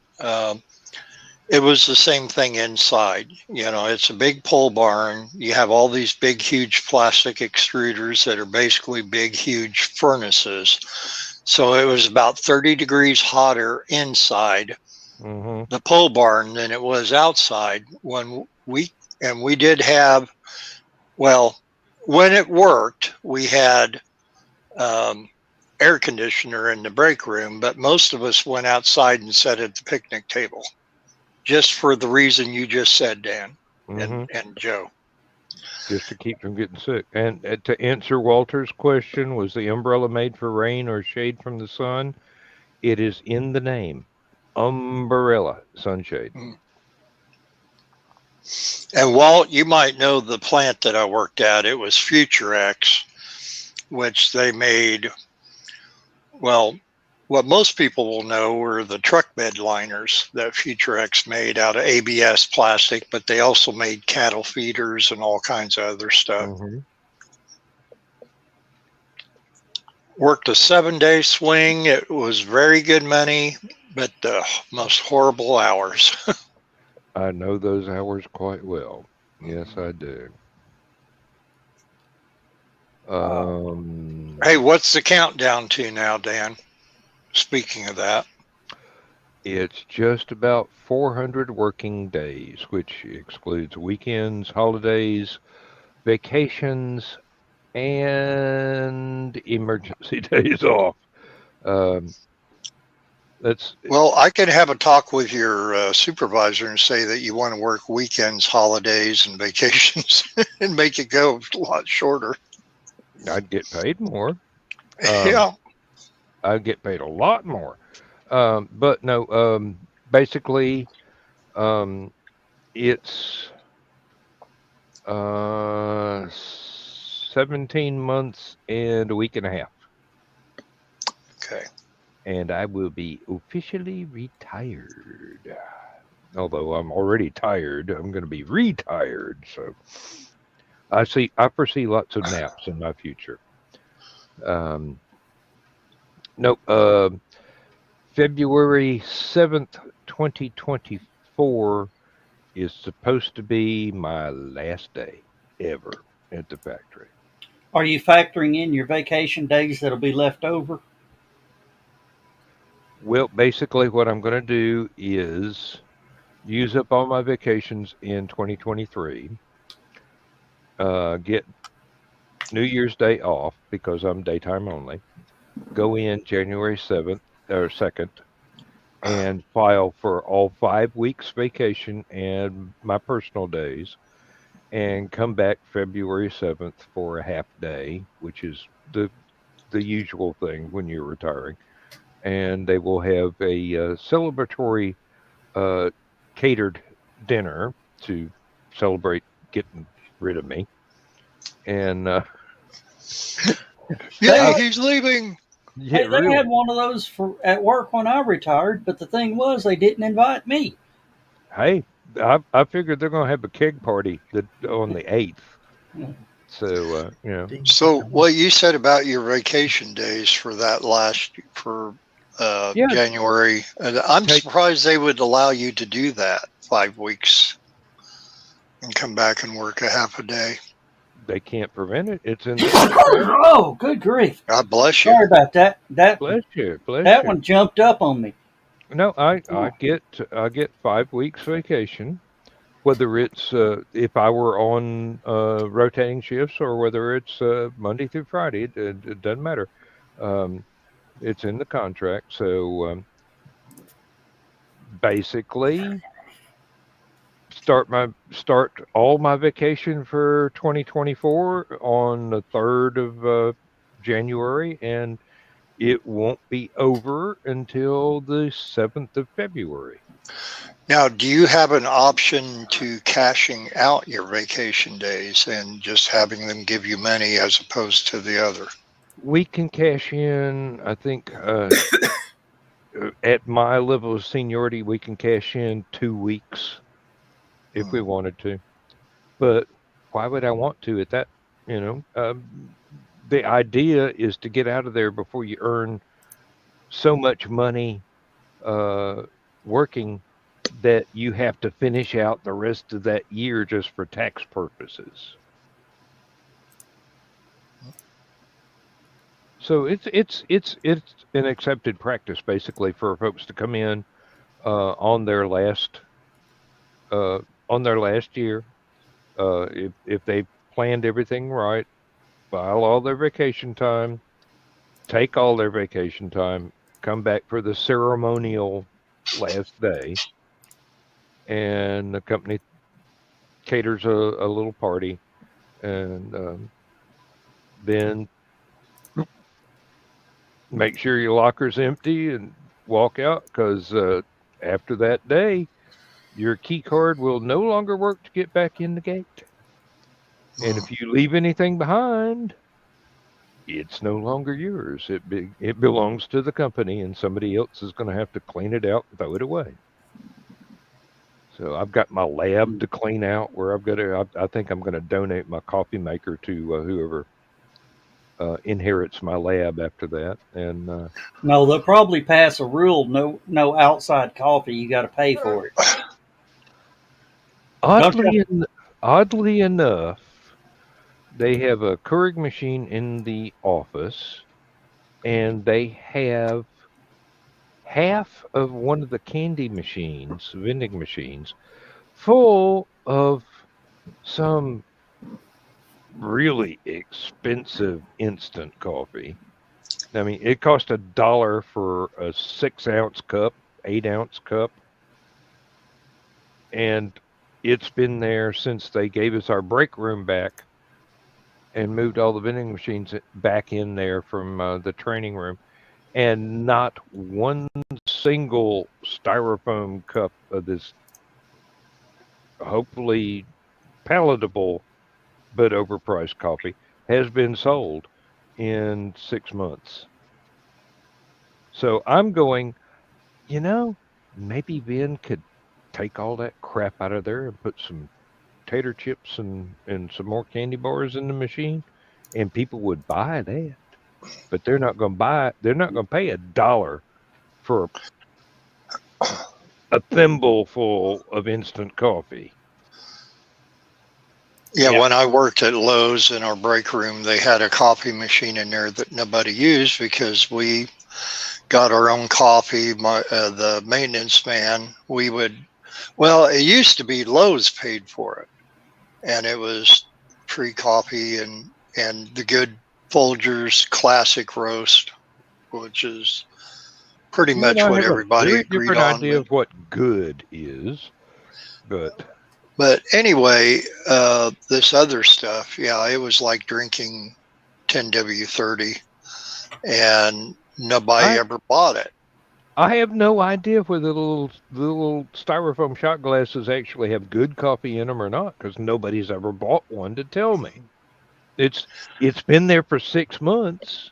it was the same thing inside. It's a big pole barn. You have all these big, huge plastic extruders that are basically big, huge furnaces. So it was about 30 degrees hotter inside Hmm. the pole barn than it was outside. We did have, well, when it worked, we had air conditioner in the break room, but most of us went outside and sat at the picnic table, just for the reason you just said, Dan Hmm. and Joe. Just to keep from getting sick. And to answer Walter's question, was the umbrella made for rain or shade from the sun? It is in the name. Umbrella, sunshade. And Walt, you might know the plant that I worked at. It was Future X, which they made. Well, what most people will know were the truck bed liners that Future X made out of ABS plastic, but they also made cattle feeders and all kinds of other stuff. Hmm. Worked a 7-day swing. It was very good money, but the most horrible hours. I know those hours quite well. Yes, I do. Hey, what's the countdown to now, Dan? Speaking of that. It's just about 400 working days, which excludes weekends, holidays, vacations, and emergency days off. Well, I could have a talk with your supervisor and say that you want to work weekends, holidays, and vacations and make it go a lot shorter. I'd get paid more. Yeah. I'd get paid a lot more. But no, basically, it's 17 months and a week and a half. Okay. And I will be officially retired. Although I'm already tired, I'm going to be retired. So I foresee lots of naps in my future. Um, no, February 7th, 2024 is supposed to be my last day ever at the factory. Are you factoring in your vacation days that'll be left over? Well, basically, what I'm going to do is use up all my vacations in 2023, get New Year's Day off because I'm daytime only, go in January 7th or 2nd, and file for all 5 weeks vacation and my personal days, and come back February 7th for a half day, which is the usual thing when you're retiring. And they will have a celebratory uh, catered dinner to celebrate getting rid of me. And Yay, I, he's leaving. yeah, Hey, they really, had one of those for at work when I retired, but the thing was they didn't invite me. hey, I figured they're going to have a keg party on the 8th. So, So, what you said about your vacation days for that for yeah, January, I'm take surprised they would allow you to do that 5 weeks and come back and work a half a day. they can't prevent it. It's in the contract. Oh, good grief! God bless you. Sorry about that. That Bless you, bless that you. one jumped up on me. No, I Oh, get 5 weeks vacation, whether it's if I were on rotating shifts or whether it's Monday through Friday. It doesn't matter. Um, it's in the contract. So basically, start all my vacation for 2024 on the 3rd of January, and it won't be over until the 7th of February. Now, do you have an option to cashing out your vacation days and just having them give you money as opposed to the other? We can cash in, I think, at my level of seniority, we can cash in 2 weeks if we Hmm. wanted to. But why would I want to at that? You know, the idea is to get out of there before you earn so much money uh, working that you have to finish out the rest of that year just for tax purposes. So it's an accepted practice basically for folks to come in uh, on their last uh, on their last year. If they planned everything right, file all their vacation time, take all their vacation time, come back for the ceremonial last day, and the company caters a little party, and then make sure your locker's empty and walk out because after that day, your key card will no longer work to get back in the gate. And Hmm. if you leave anything behind, it's no longer yours. It belongs to the company, and somebody else is going to have to clean it out and throw it away. So I've got my lab to clean out. Where I've got to, I think I'm going to donate my coffee maker to whoever inherits my lab after that. And no, they'll probably pass a rule: no outside coffee. You got to pay for it. Don't you? oddly, oddly enough, they have a Keurig machine in the office, and they have half of one of the candy machines, vending machines, full of some really expensive instant coffee. I mean, it cost $1 for a 6 ounce cup, 8 ounce cup, and it's been there since they gave us our break room back and moved all the vending machines back in there from the training room, and not one single styrofoam cup of this hopefully palatable but overpriced coffee has been sold in 6 months. So I'm going, maybe Ben could take all that crap out of there and put some tater chips and some more candy bars in the machine, and people would buy that. but they're not going to pay $1 for a thimbleful of instant coffee. Yeah, Yeah. when I worked at Lowe's in our break room, they had a coffee machine in there that nobody used because we got our own coffee. The maintenance man, it used to be Lowe's paid for it, and it was free coffee and the good Folgers Classic Roast, which is pretty You and much I what have a everybody very agreed different on. idea of what good is, But anyway, this other stuff, yeah, it was like drinking 10W30, and nobody ever bought it. I have no idea whether the little styrofoam shot glasses actually have good coffee in them or not, because nobody's ever bought one to tell me. It's been there for 6 months.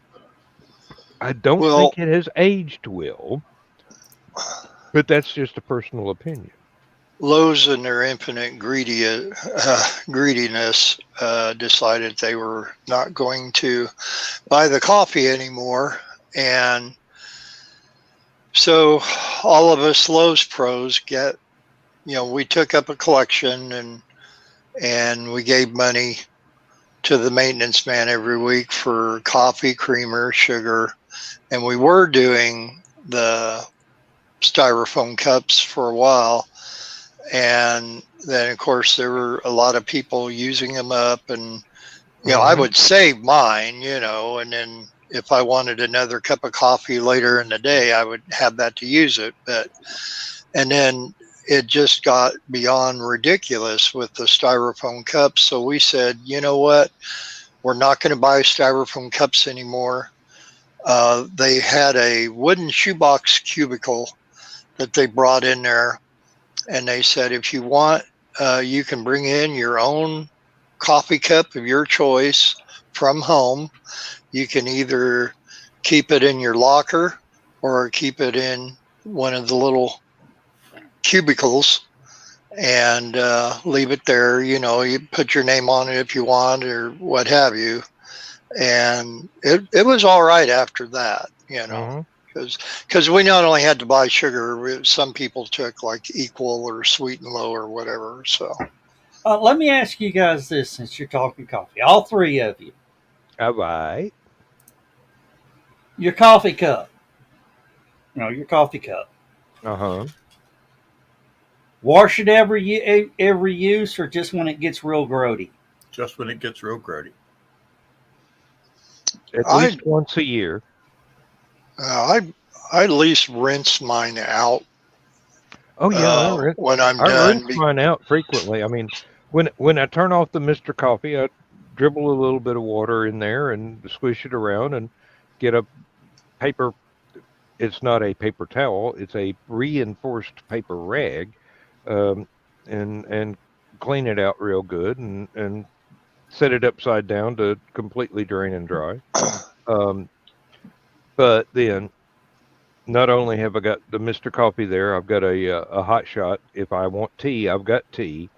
I don't Well, think it has aged well, but that's just a personal opinion. Lowe's, in their infinite greediness, decided they were not going to buy the coffee anymore, and so all of us Lowe's pros we took up a collection and we gave money to the maintenance man every week for coffee, creamer, sugar, and we were doing the styrofoam cups for a while. And then, of course, there were a lot of people using them up, and I would save mine, and then if I wanted another cup of coffee later in the day, I would have that to use it. And then it just got beyond ridiculous with the styrofoam cups. So we said, you know what? We're not going to buy styrofoam cups anymore. They had a wooden shoebox cubicle that they brought in there. And they said, if you want, you can bring in your own coffee cup of your choice from home. You can either keep it in your locker or keep it in one of the little cubicles and leave it there. You put your name on it if you want or what have you. And it was all right after that, because we not only had to buy sugar, some people took like Equal or Sweet and Low or whatever. So let me ask you guys this, since you're talking coffee, all three of you. All right. Your coffee cup. Your coffee cup. Uh-huh. Wash it every use, or just when it gets real grody? Just when it gets real grody. At least once a year. I at least rinse mine out. Oh yeah, when I'm I done. rinse mine out frequently. I mean, when I turn off the Mr. Coffee, I dribble a little bit of water in there and squish it around and get a paper. It's not a paper towel; it's a reinforced paper rag, and clean it out real good and set it upside down to completely drain and dry. But then, not only have I got the Mr. Coffee there, I've got a hot shot. If I want tea, I've got tea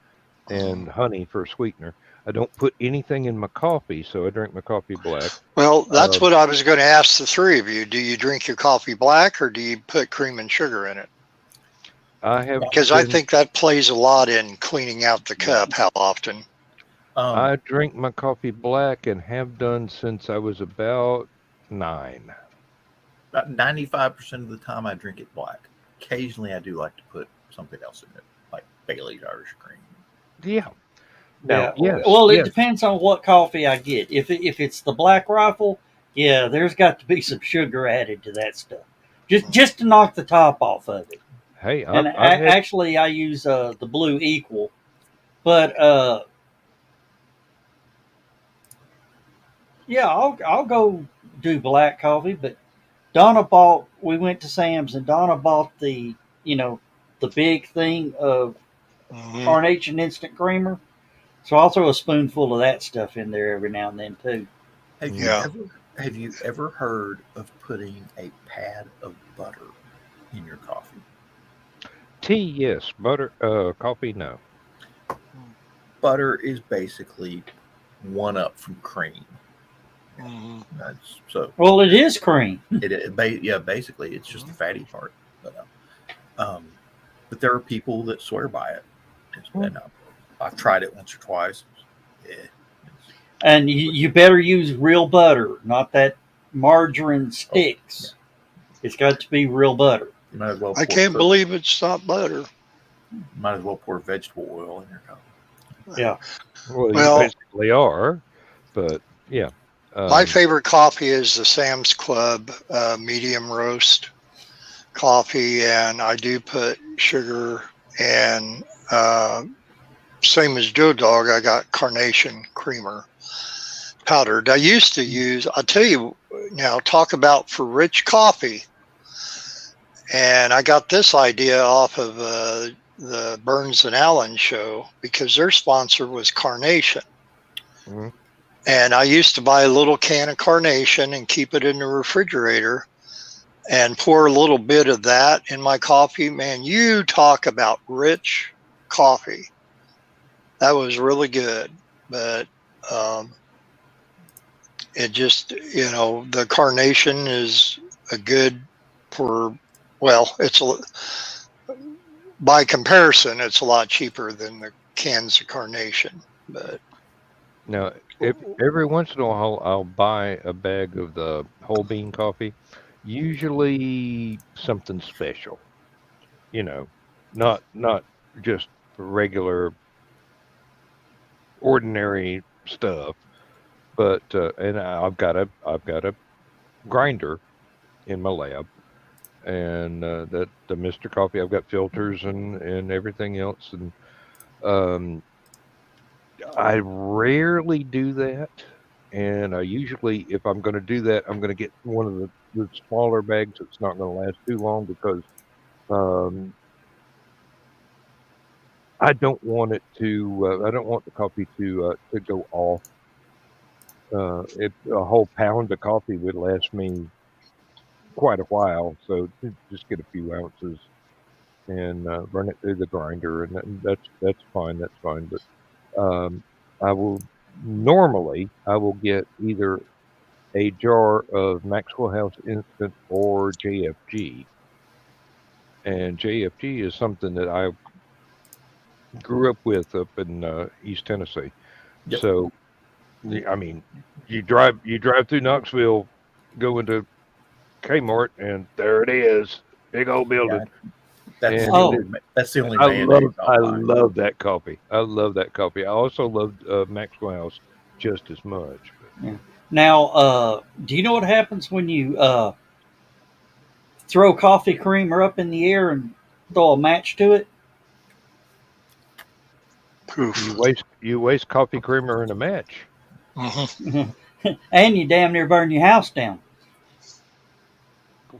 and honey for a sweetener. I don't put anything in my coffee, so I drink my coffee black. Well, that's what I was going to ask the three of you. Do you drink your coffee black, or do you put cream and sugar in it? Because I think that plays a lot in cleaning out the cup. How often? I drink my coffee black and have done since I was about 9. About 95% of the time I drink it black. Occasionally I do like to put something else in it, like Bailey's Irish Cream. Yeah. Now, yes. Well, it depends on what coffee I get. If it's the Black Rifle, yeah, there's got to be some sugar added to that stuff, just to knock the top off of it. Hey, actually I use the Blue Equal, but yeah, I'll go do black coffee. But we went to Sam's and Donna bought the big thing of Carnation Instant Creamer. So I'll throw a spoonful of that stuff in there every now and then too. Have you ever heard of putting a pad of butter in your coffee? Tea, yes. Butter, coffee, no. Butter is basically one up from cream. Mhm. That's so. Well, it is cream. Basically, it's just the fatty part. But, but there are people that swear by it, and I've tried it once or twice. Yeah, And you better use real butter, not that margarine sticks. It's got to be real butter. you might as well. I can't believe it's not butter. Might as well pour vegetable oil in your coffee. Yeah. Well, you Well, basically are, but yeah. my favorite coffee is the Sam's Club medium roast coffee, and I do put sugar and same as Joe Dog, I got carnation creamer powdered. I used to use, I'll tell you now, talk about for rich coffee. And I got this idea off of the Burns and Allen show because their sponsor was Carnation. Mm-hmm. And I used to buy a little can of Carnation and keep it in the refrigerator and pour a little bit of that in my coffee. Man, you talk about rich coffee. That was really good. But it just, the Carnation is a good for, well, by comparison, it's a lot cheaper than the cans of Carnation. But Now, if every once in a while I'll buy a bag of the whole bean coffee, usually something special. Not just regular ordinary stuff, but and I've got a grinder in my lab, and that the Mr. Coffee, I've got filters and everything else, and um, I rarely do that. And I usually, if I'm going to do that, I'm going to get one of the smaller bags that's not going to last too long because um, I don't want it to. I don't want the coffee to go off. If a whole pound of coffee would last me quite a while, so just get a few ounces and run it through the grinder, and that's fine. That's fine. But I will I will get either a jar of Maxwell House Instant or JFG. And JFG is something that I grew up with up in East Tennessee. Yep. So, I mean, you drive through Knoxville, go into Kmart, and there it is, big old building. That's And that's the only I mayonnaise love that coffee. I love that coffee. I also love Maxwell House just as much. Yeah. Now, do you know what happens when you throw coffee creamer up in the air and throw a match to it? poof. You waste coffee creamer in a match. Mhm. And you damn near burn your house down.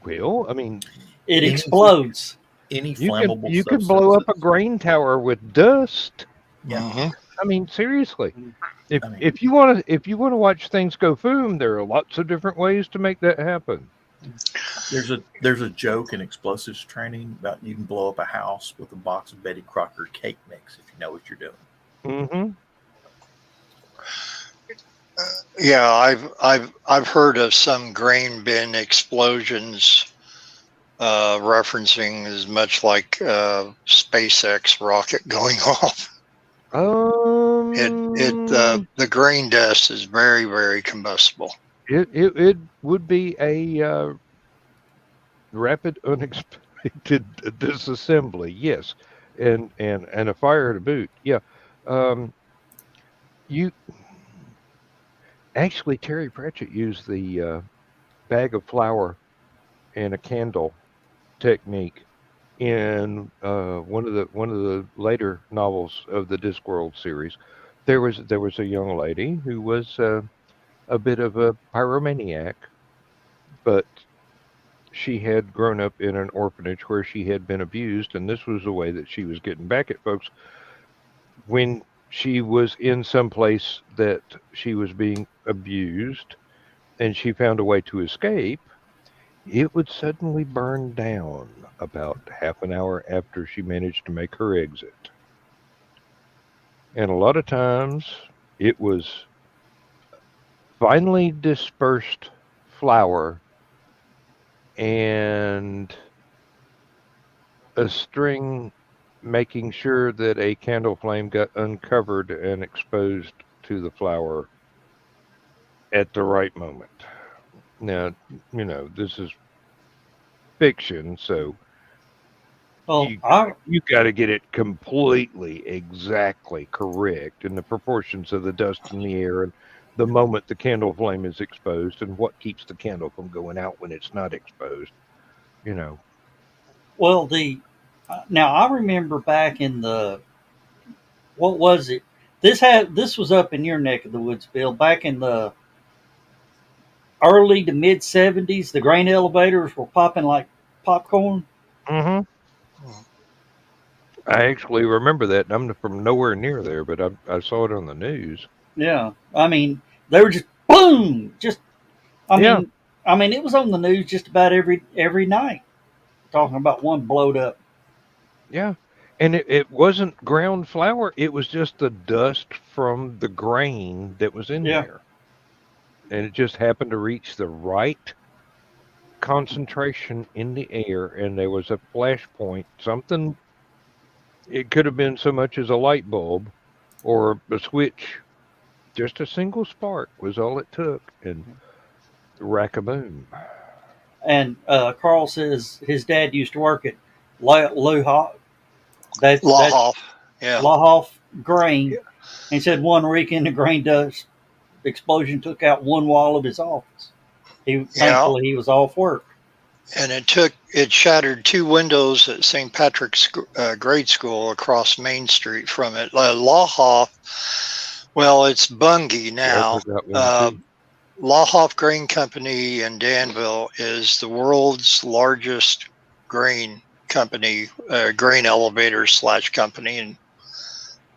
Well, I mean, It Any- explodes. Any you flammable could blow up a substances. grain tower with dust. Yeah. Mhm. I mean, seriously. I mean- If you want to watch things go boom, there are lots of different ways to make that happen. There's a joke in explosives training about you can blow up a house with a box of Betty Crocker cake mix if you know what you're doing. Mm-hmm. Yeah, I've heard of some grain bin explosions referencing as much like SpaceX rocket going off. The grain dust is very, very combustible. It would be a rapid, unexpected disassembly, yes, and a fire to boot. Yeah, you actually Terry Pratchett used the bag of flour and a candle technique in one of the later novels of the Discworld series. There was a young lady who was a bit of a pyromaniac, but she had grown up in an orphanage where she had been abused, and this was the way that she was getting back at folks. When she was in some place that she was being abused and she found a way to escape, it would suddenly burn down about half an hour after she managed to make her exit. And a lot of times it was finely dispersed flour and a string making sure that a candle flame got uncovered and exposed to the flour at the right moment. Now, this is fiction, so Well, you you got to get it completely exactly correct in the proportions of the dust in the air and the moment the candle flame is exposed and what keeps the candle from going out when it's not exposed. You know. well, the now I remember back in the what was it? This was up in your neck of the woods, Bill. Back in the early to mid '70s, the grain elevators were popping like popcorn. Hmm. I actually remember that. I'm from nowhere near there, but I saw it on the news. Yeah, I mean they were just boom. Just I Yeah, mean, it was on the news just about every night talking about one blowed up. yeah. And it wasn't ground flour, it was just the dust from the grain that was in Yeah, there. And it just happened to reach the right concentration in the air, and there was a flash point. Something, it could have been so much as a light bulb or a switch. Just a single spark was all it took, and rack a boom. and Carl says his dad used to work at Luhoff. That's Lahoff. Yeah. Lahoff Grain, and he said one weekend the grain dust explosion took out one wall of his office. Yeah. Thankfully he was off work. And it shattered two windows at St. Patrick's grade school across Main Street from it. Lahoff, well, it's Bungie Yeah, I now. forgot one too. Lahoff Grain Company in Danville is the world's largest grain company, grain elevator / company in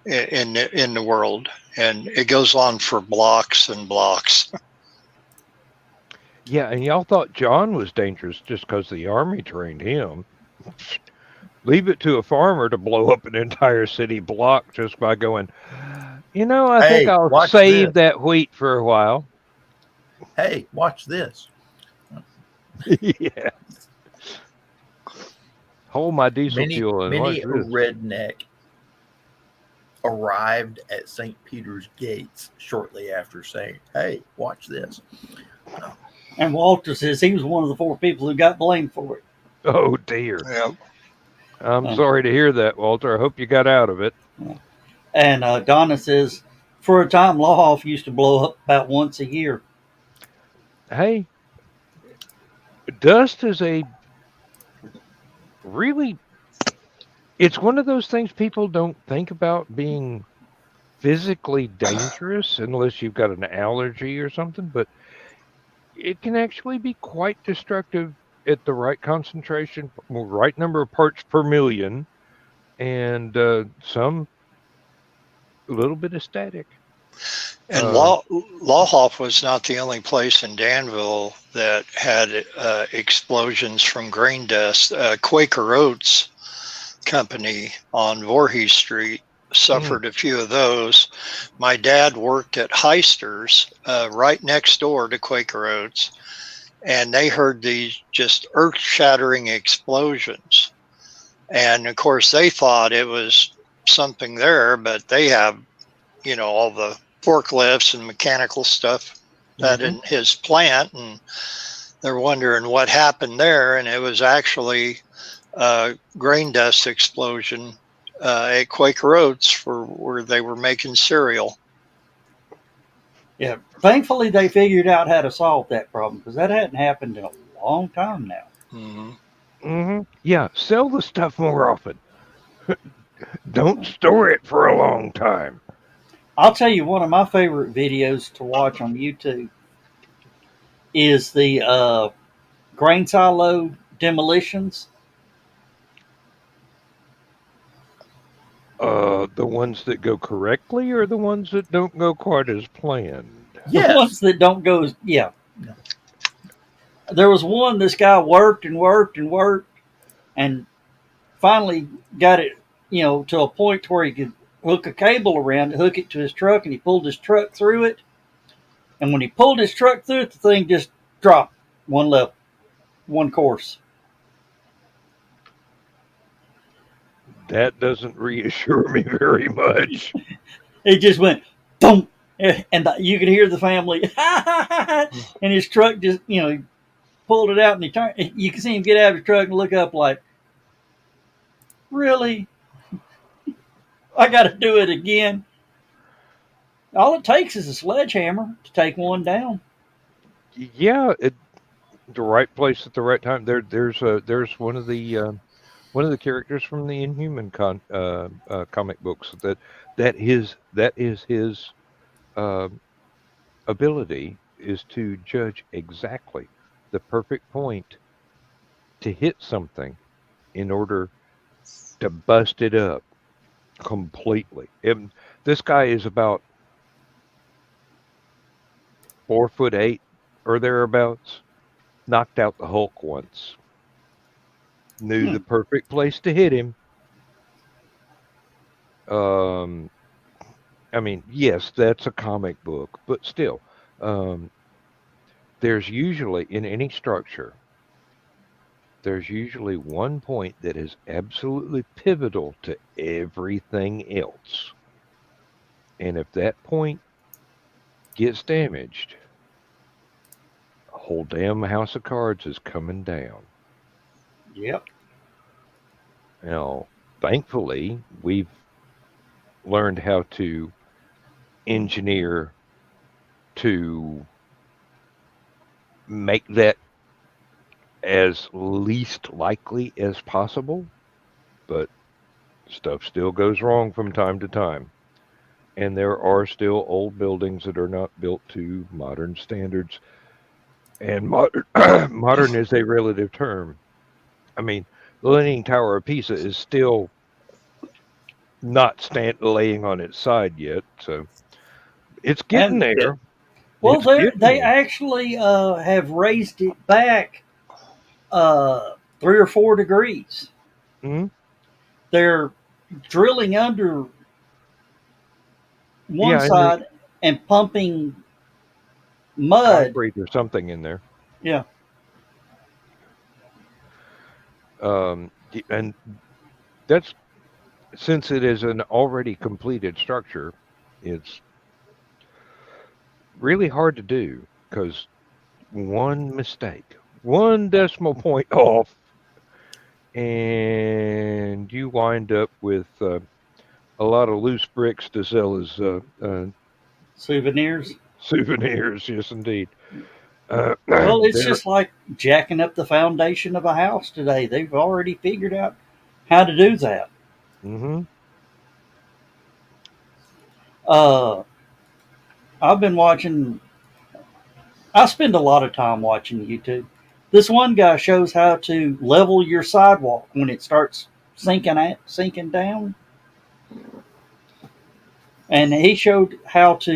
the world, and it goes on for blocks and blocks. Yeah, and y'all thought John was dangerous just because the army trained him. Leave it to a farmer to blow up an entire city block just by going, I think Hey, I'll watch save this. that wheat for a while. Hey, watch this. Yeah. Hold my diesel Many, fuel and watch many a this. redneck arrived at St. Peter's gates shortly after saying, "Hey, watch this." And Walter says he was one of the 4 people who got blamed for it. Oh, dear. Yeah. I'm Uh, sorry to hear that, Walter. I hope you got out of it. and Donna says for a time Lahoff used to blow up about once a year. Hey, dust is a really, it's one of those things people don't think about being physically dangerous unless you've got an allergy or something, but it can actually be quite destructive at the right concentration, right number of parts per million, and some a little bit of static. And Uh, Lahoff was not the only place in Danville that had explosions from grain dust. Quaker Oats Company on Voorhees Street suffered a few of those. My dad worked at Heister's right next door to Quaker Oats, and they heard these just earth-shattering explosions. And of course, they thought it was something there, but they have, all the forklifts and mechanical stuff that in his plant, and they're wondering what happened there. And it was actually a grain dust explosion at Quaker Oats for where they were making cereal. Yeah, thankfully they figured out how to solve that problem because that hadn't happened in a long time now. Yeah, sell the stuff more often. Don't store it for a long time. I'll tell you one of my favorite videos to watch on YouTube is the grain silo demolitions. The ones that go correctly or the ones that don't go quite as planned? The ones that don't go, yeah. There was one, this guy worked and worked and worked and finally got it, to a point where he could hook a cable around it, hook it to his truck, and he pulled his truck through it. And when he pulled his truck through it, the thing just dropped one level, one course. That doesn't reassure me very much. It just went boom, and you could hear the family, and his truck just, he pulled it out and he turned. You can see him get out of the truck and look up like, really? I got to do it again. All it takes is a sledgehammer to take one down. Yeah, the right place at the right time. There's one of the characters from the Inhuman comic books that is his uh, ability is to judge exactly the perfect point to hit something in order to bust it up completely. This guy is about 4'8" or thereabouts. Knocked out the Hulk once. Knew Hmm. the perfect place to hit him. Um, I mean, yes, that's a comic book, but still, um, there's usually in any structure, there's usually one point that is absolutely pivotal to everything else. And if that point gets damaged, a whole damn house of cards is coming down. Yep. Now, thankfully, we've learned how to engineer to make that as least likely as possible, but stuff still goes wrong from time to time. And there are still old buildings that are not built to modern standards. And modern, modern is a relative term. I mean, the Leaning Tower of Pisa is still not laying on its side yet, so it's getting And there. well, It's getting they there. actually have raised it back 3 or 4 degrees. Hmm. They're drilling under one Yeah, and there's side and pumping mud. concrete or something in there. Yeah. And that's since it is an already completed structure, it's really hard to do because one mistake, one decimal point off, and you wind up with a lot of loose bricks to sell as Souvenirs. souvenirs. Yes, indeed. Well, it's There. just like jacking up the foundation of a house today. They've already figured out how to do that. Hmm. Uh, I've been watching. I spend a lot of time watching YouTube. This one guy shows how to level your sidewalk when it starts sinking down, and he showed how to,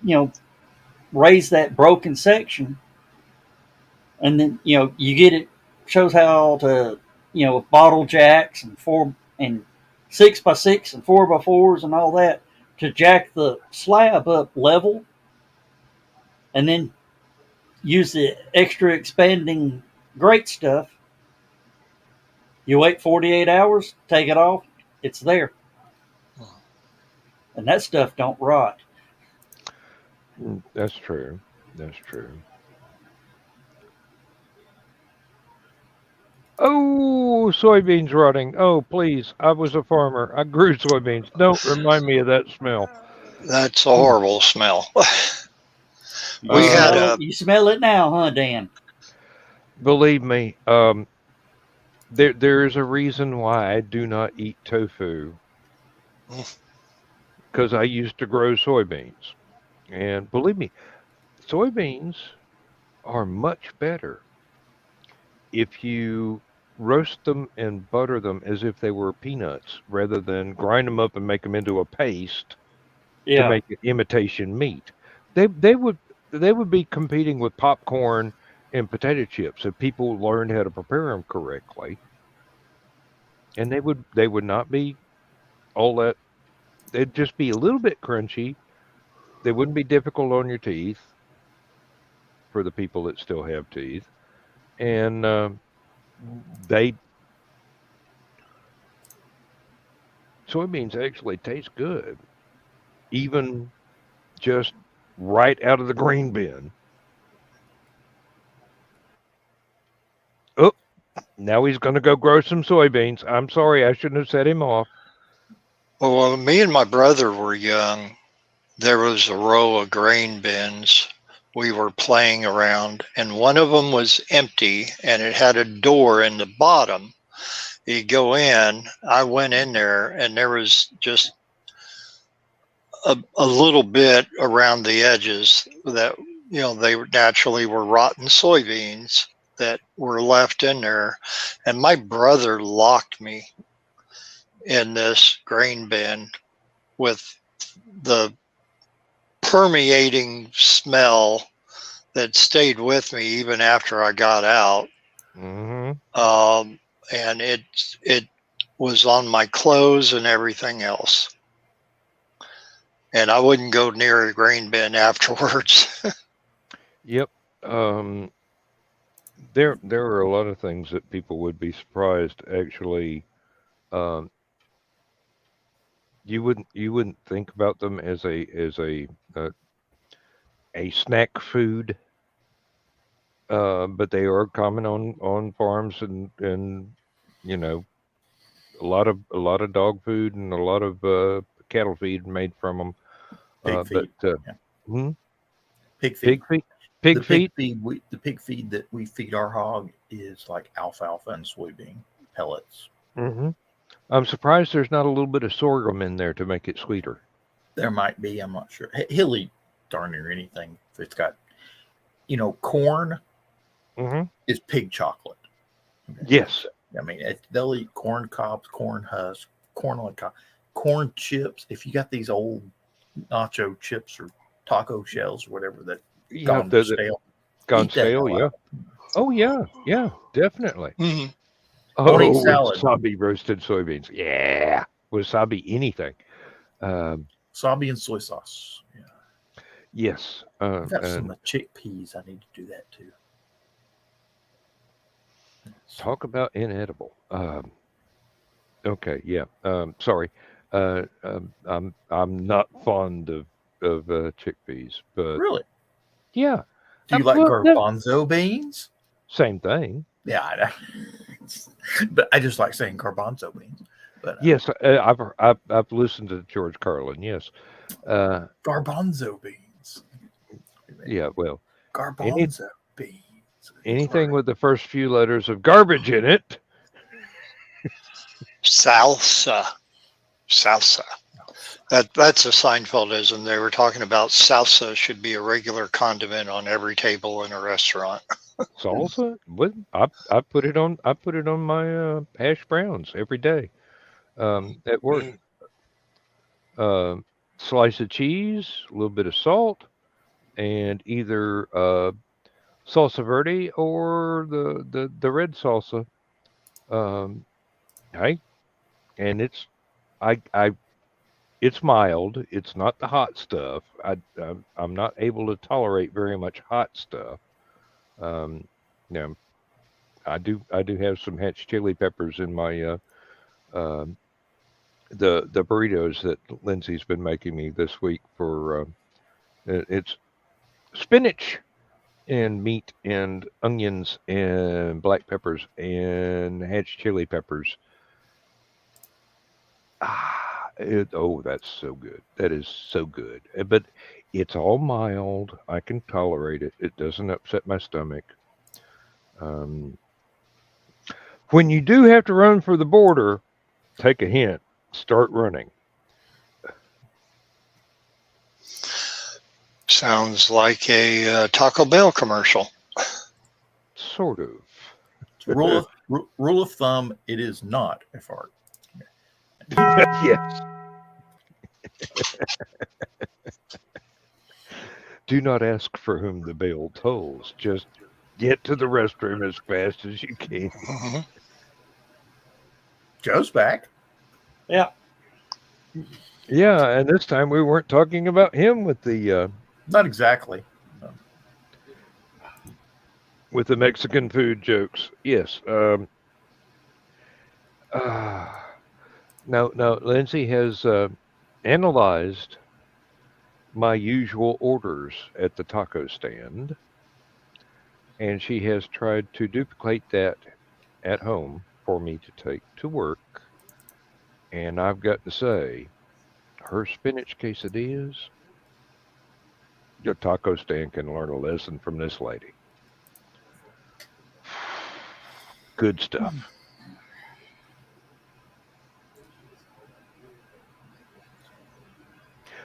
you know, raise that broken section, and then you get it. Shows how to, bottle jacks and 6x6 and 4x4s and all that to jack the slab up level, and then use the extra expanding great stuff. You wait 48 hours, take it off, it's there. And that stuff don't rot. That's true. That's true. Oh, soybeans rotting. Oh, please. I was a farmer. I grew soybeans. Don't remind me of that smell. That's a horrible smell. You We had smell Uh, it. a You smell it now, huh, Dan? Believe me, there is a reason why I do not eat tofu because I used to grow soybeans. And believe me, soybeans are much better if you roast them and butter them as if they were peanuts rather than grind them up and make them into a paste to Yeah. make it imitation meat. They would be competing with popcorn and potato chips if people learned how to prepare them correctly, and they would not be all that. They'd just be a little bit crunchy, They wouldn't be difficult on your teeth for the people that still have teeth, and they soybeans actually taste good, even just right out of the grain bin. Oh, now he's going to go grow some soybeans. I'm sorry, I shouldn't have set him off. Well, when me and my brother were young, there was a row of grain bins. We were playing around, and one of them was empty, and it had a door in the bottom. You go in. I went in there, and there was just a little bit around the edges that they naturally were rotten soybeans that were left in there, and my brother locked me in this grain bin with the permeating smell that stayed with me even after I got out. Mm-hmm. And it was on my clothes and everything else. And I wouldn't go near a grain bin afterwards. Yep. There are a lot of things that people would be surprised. Actually, um, you wouldn't think about them as a snack food, but they are common on farms, and you know a lot of dog food and a lot of cattle feed made from them. Pig But feed. Yeah. hmm, Pig feed. pig feet, pig feet. The pig feed that we feed our hog is like alfalfa and soybean pellets. Hmm. I'm surprised there's not a little bit of sorghum in there to make it sweeter. There might be. I'm not sure. He'll eat darn near anything if it's got, corn Mm-hmm. is pig chocolate. Okay. Yes. I mean, they'll eat corn cobs, corn husks, corn on cob, corn chips. If you got these old nacho chips or taco shells or whatever that Yeah, gone stale, gone eat that stale. hell Yeah. out. Oh yeah, definitely. Mhm. Don't eat Oh, salad. wasabi roasted soybeans. Yeah, wasabi anything. Um, Wasabi and soy sauce. Yeah. yes. I've got And some chickpeas. I need to do that too. talk about inedible. Okay, yeah. Sorry. I'm not fond of chickpeas, but Really? yeah. Do you like Well, garbanzo beans? same thing. Yeah, I know. But I just like saying garbanzo beans. But Yes, I've listened to George Carlin. Yes. garbanzo beans. Yeah. Well, Garbanzo beans. anything with the first few letters of garbage in it. Salsa. That's a Seinfeldism. They were talking about salsa should be a regular condiment on every table in a restaurant. Salsa? What? I put it on. I put it on my hash browns every day at work. Slice of cheese, a little bit of salt, and either salsa verde or the red salsa. Um, hey, and I it's mild. It's not the hot stuff. I'm not able to tolerate very much hot stuff. Um, you know, I do have some hatch chili peppers in my um the burritos that Lindsay's been making me this week for it's spinach and meat and onions and black peppers and hatch chili peppers. Oh, that's so good. That is so good. But it's all mild. I can tolerate it. It doesn't upset my stomach. Um, when you do have to run for the border, take a hint. Start running. Sounds like a Taco Bell commercial. Sort of. Rule of thumb: it is not a fart. Yes. Do not ask for whom the bell tolls. Just get to the restroom as fast as you can. Joe's back. Yeah. Yeah, and this time we weren't talking about him with the Not exactly. Mexican food jokes. Yes. Uh, now, Lindsay has analyzed my usual orders at the taco stand, and she has tried to duplicate that at home for me to take to work. And I've got to say, her spinach quesadillas, your taco stand can learn a lesson from this lady. Good stuff.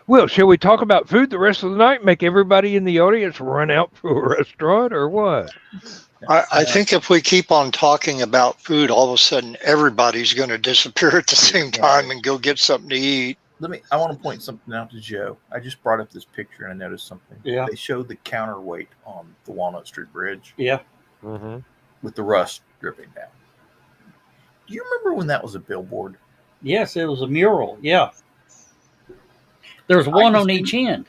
Well, shall we talk about food the rest of the night? Make everybody in the audience run out to a restaurant or what? I think if we keep on talking about food, all of a sudden everybody's going to disappear at the same time and go get something to eat. I want to point something out to Joe. I just brought up this picture and I noticed something. Yeah. They showed the counterweight on the Walnut Street Bridge. Yeah. Mm-hmm. With the rust dripping down. Do you remember when that was a billboard? Yes, it was a mural. Yeah. There's one on each end.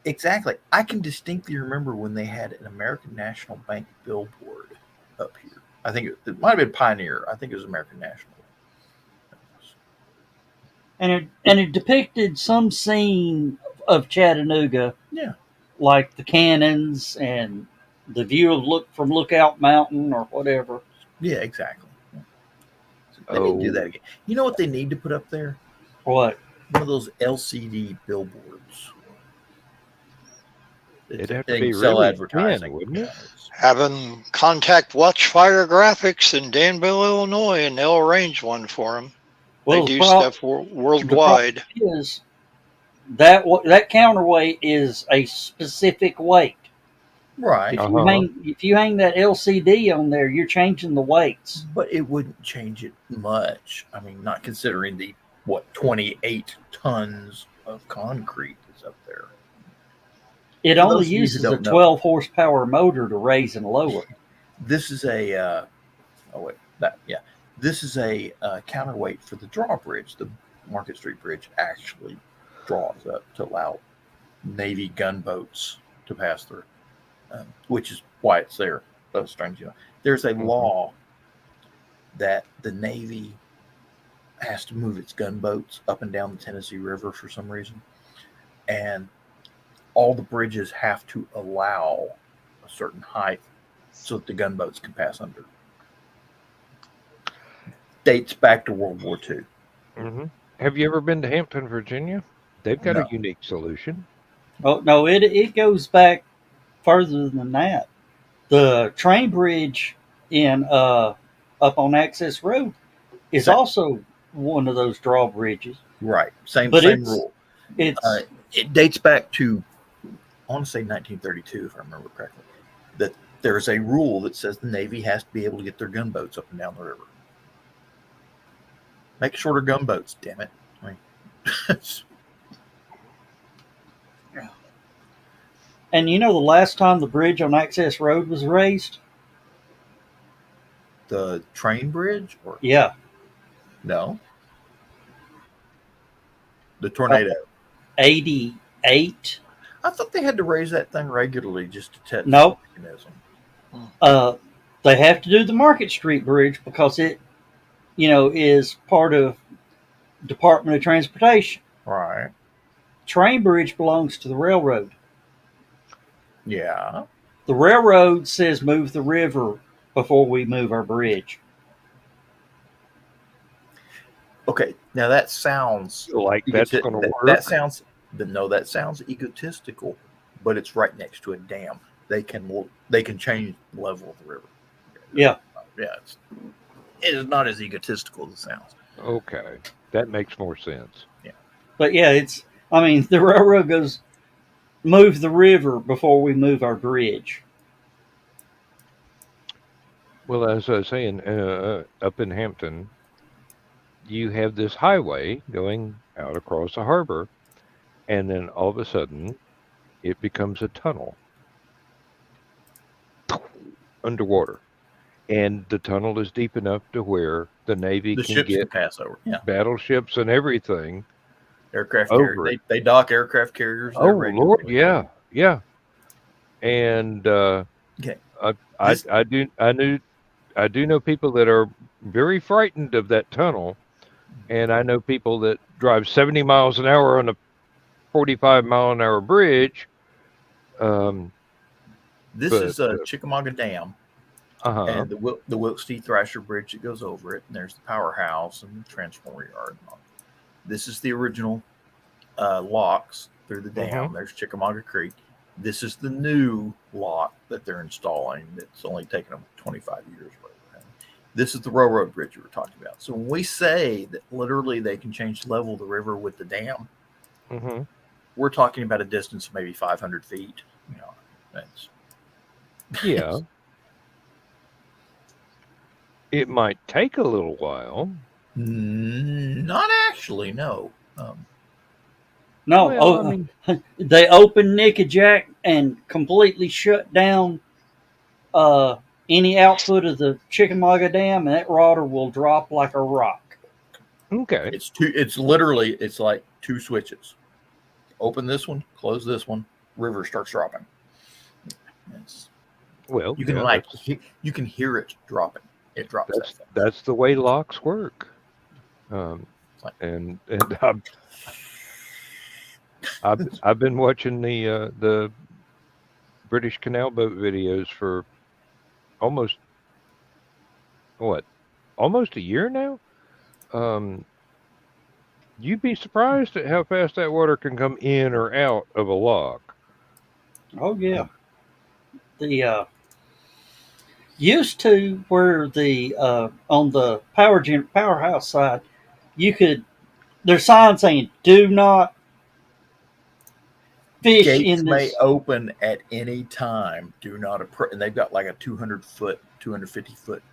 Exactly. I can distinctly remember when they had an American National Bank billboard up here. I think it might have been Pioneer. I think it was American National. And it depicted some scene of Chattanooga. Yeah. Like the cannons and the view of from Lookout Mountain or whatever. Yeah, exactly. So they need to do that again. You know what they need to put up there? What? One of those LCD billboards. It'd have to be sell really advertising, thin, wouldn't it? Have them contact Watchfire Graphics in Danville, Illinois, and they'll arrange one for them. Well, they do stuff worldwide. Is that counterweight is a specific weight. Right. If you hang that LCD on there, you're changing the weights. But it wouldn't change it much. I mean, not considering the 28 tons of concrete is up there. It only uses a 12 horsepower motor to raise and lower. This is a This is a counterweight for the drawbridge. The Market Street Bridge actually draws up to allow Navy gunboats to pass through, which is why it's there. That's strange. There's a law that the Navy has to move its gunboats up and down the Tennessee River for some reason, and all the bridges have to allow a certain height so that the gunboats can pass under. Dates back to World War II. Mm-hmm. Have you ever been to Hampton, Virginia? They've got a unique solution. Oh no, it goes back further than that. The train bridge in up on Access Road is also one of those drawbridges. Right, same rule. It dates back to, I want to say 1932, if I remember correctly. That there's a rule that says the Navy has to be able to get their gunboats up and down the river. Make shorter gunboats, damn it. I mean, and you know the last time the bridge on Access Road was raised? The train bridge? Yeah. No. The tornado. 88. I thought they had to raise that thing regularly just to test the mechanism. They have to do the Market Street Bridge because it, is part of Department of Transportation. Right. Train bridge belongs to the railroad. Yeah. The railroad says move the river before we move our bridge. Okay, now that sounds like that's going to work. That sounds egotistical, but it's right next to a dam. They can change the level of the river. Yeah. Yeah. It is not as egotistical as it sounds. Okay, that makes more sense. Yeah. But yeah, the railroad goes, move the river before we move our bridge. Well, as I was saying, up in Hampton, you have this highway going out across the harbor, and then all of a sudden, it becomes a tunnel underwater. And the tunnel is deep enough to where the Navy can get pass over. Yeah. battleships and everything Aircraft over carriers. it. They dock aircraft carriers Oh there Lord, regularly. yeah, yeah. And Okay. I This do know people that are very frightened of that tunnel, and I know people that drive 70 miles an hour on a 45-mile-an-hour bridge. Um, this but is a Chickamauga Dam uh-huh. and the Wilkes T. Thrasher Bridge that goes over it, and there's the powerhouse and the transformer yard. And all. This is the original locks through the dam. Mm-hmm. There's Chickamauga Creek. This is the new lock that they're installing. That's only taken them 25 years. This is the railroad bridge we were talking about. So when we say that literally they can change the level of the river with the dam, Mm-hmm. we're talking about a distance of maybe 500 feet. You know, that's Yeah. It might take a little while. not actually. No. No, Well, I mean, they opened Nickajack and completely shut down uh, any output of the Chickamauga Dam, and that water will drop like a rock. okay. It's literally. It's like two switches. Open this one, close this one. River starts dropping. It's, Well, you can yeah, you can hear it dropping. It drops that fast. that's the way locks work. And I've been watching the British Canal boat videos for almost almost a year now. You'd be surprised at how fast that water can come in or out of a lock. Oh yeah, the used to where the on the powerhouse side, you could there's signs saying do not fish Gates in may this. open at any time. Do not approach. And they've got like a 200-foot, 250-foot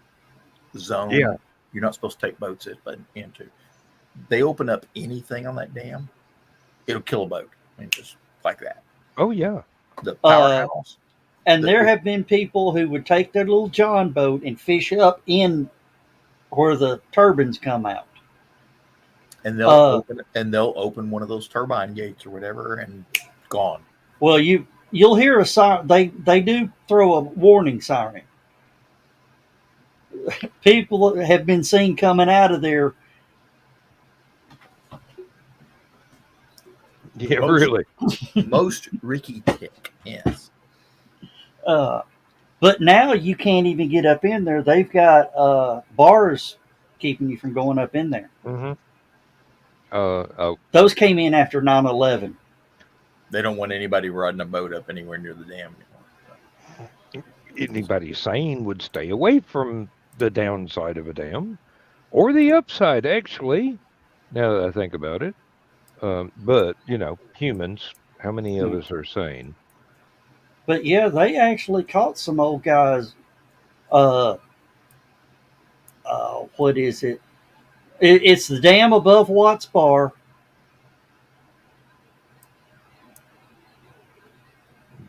zone. Yeah. You're not supposed to take boats into. They open up anything on that dam, it'll kill a boat. I mean, just like that. Oh yeah. The powerhouse. And there have been people who would take their little John boat and fish up in where the turbines come out. And they'll open one of those turbine gates or whatever, and gone. Well, you'll hear a siren. They do throw a warning siren. People have been seen coming out of there. Yeah, really. Most Ricky Tick, yes. But now you can't even get up in there. They've got bars keeping you from going up in there. Mm-hmm. Those came in after 9/11. They don't want anybody riding a boat up anywhere near the dam anymore. Anybody sane would stay away from the downside of a dam, or the upside. Actually, now that I think about it, but humans. How many of us are sane? But yeah, they actually caught some old guys. What is it? It's the dam above Watts Bar.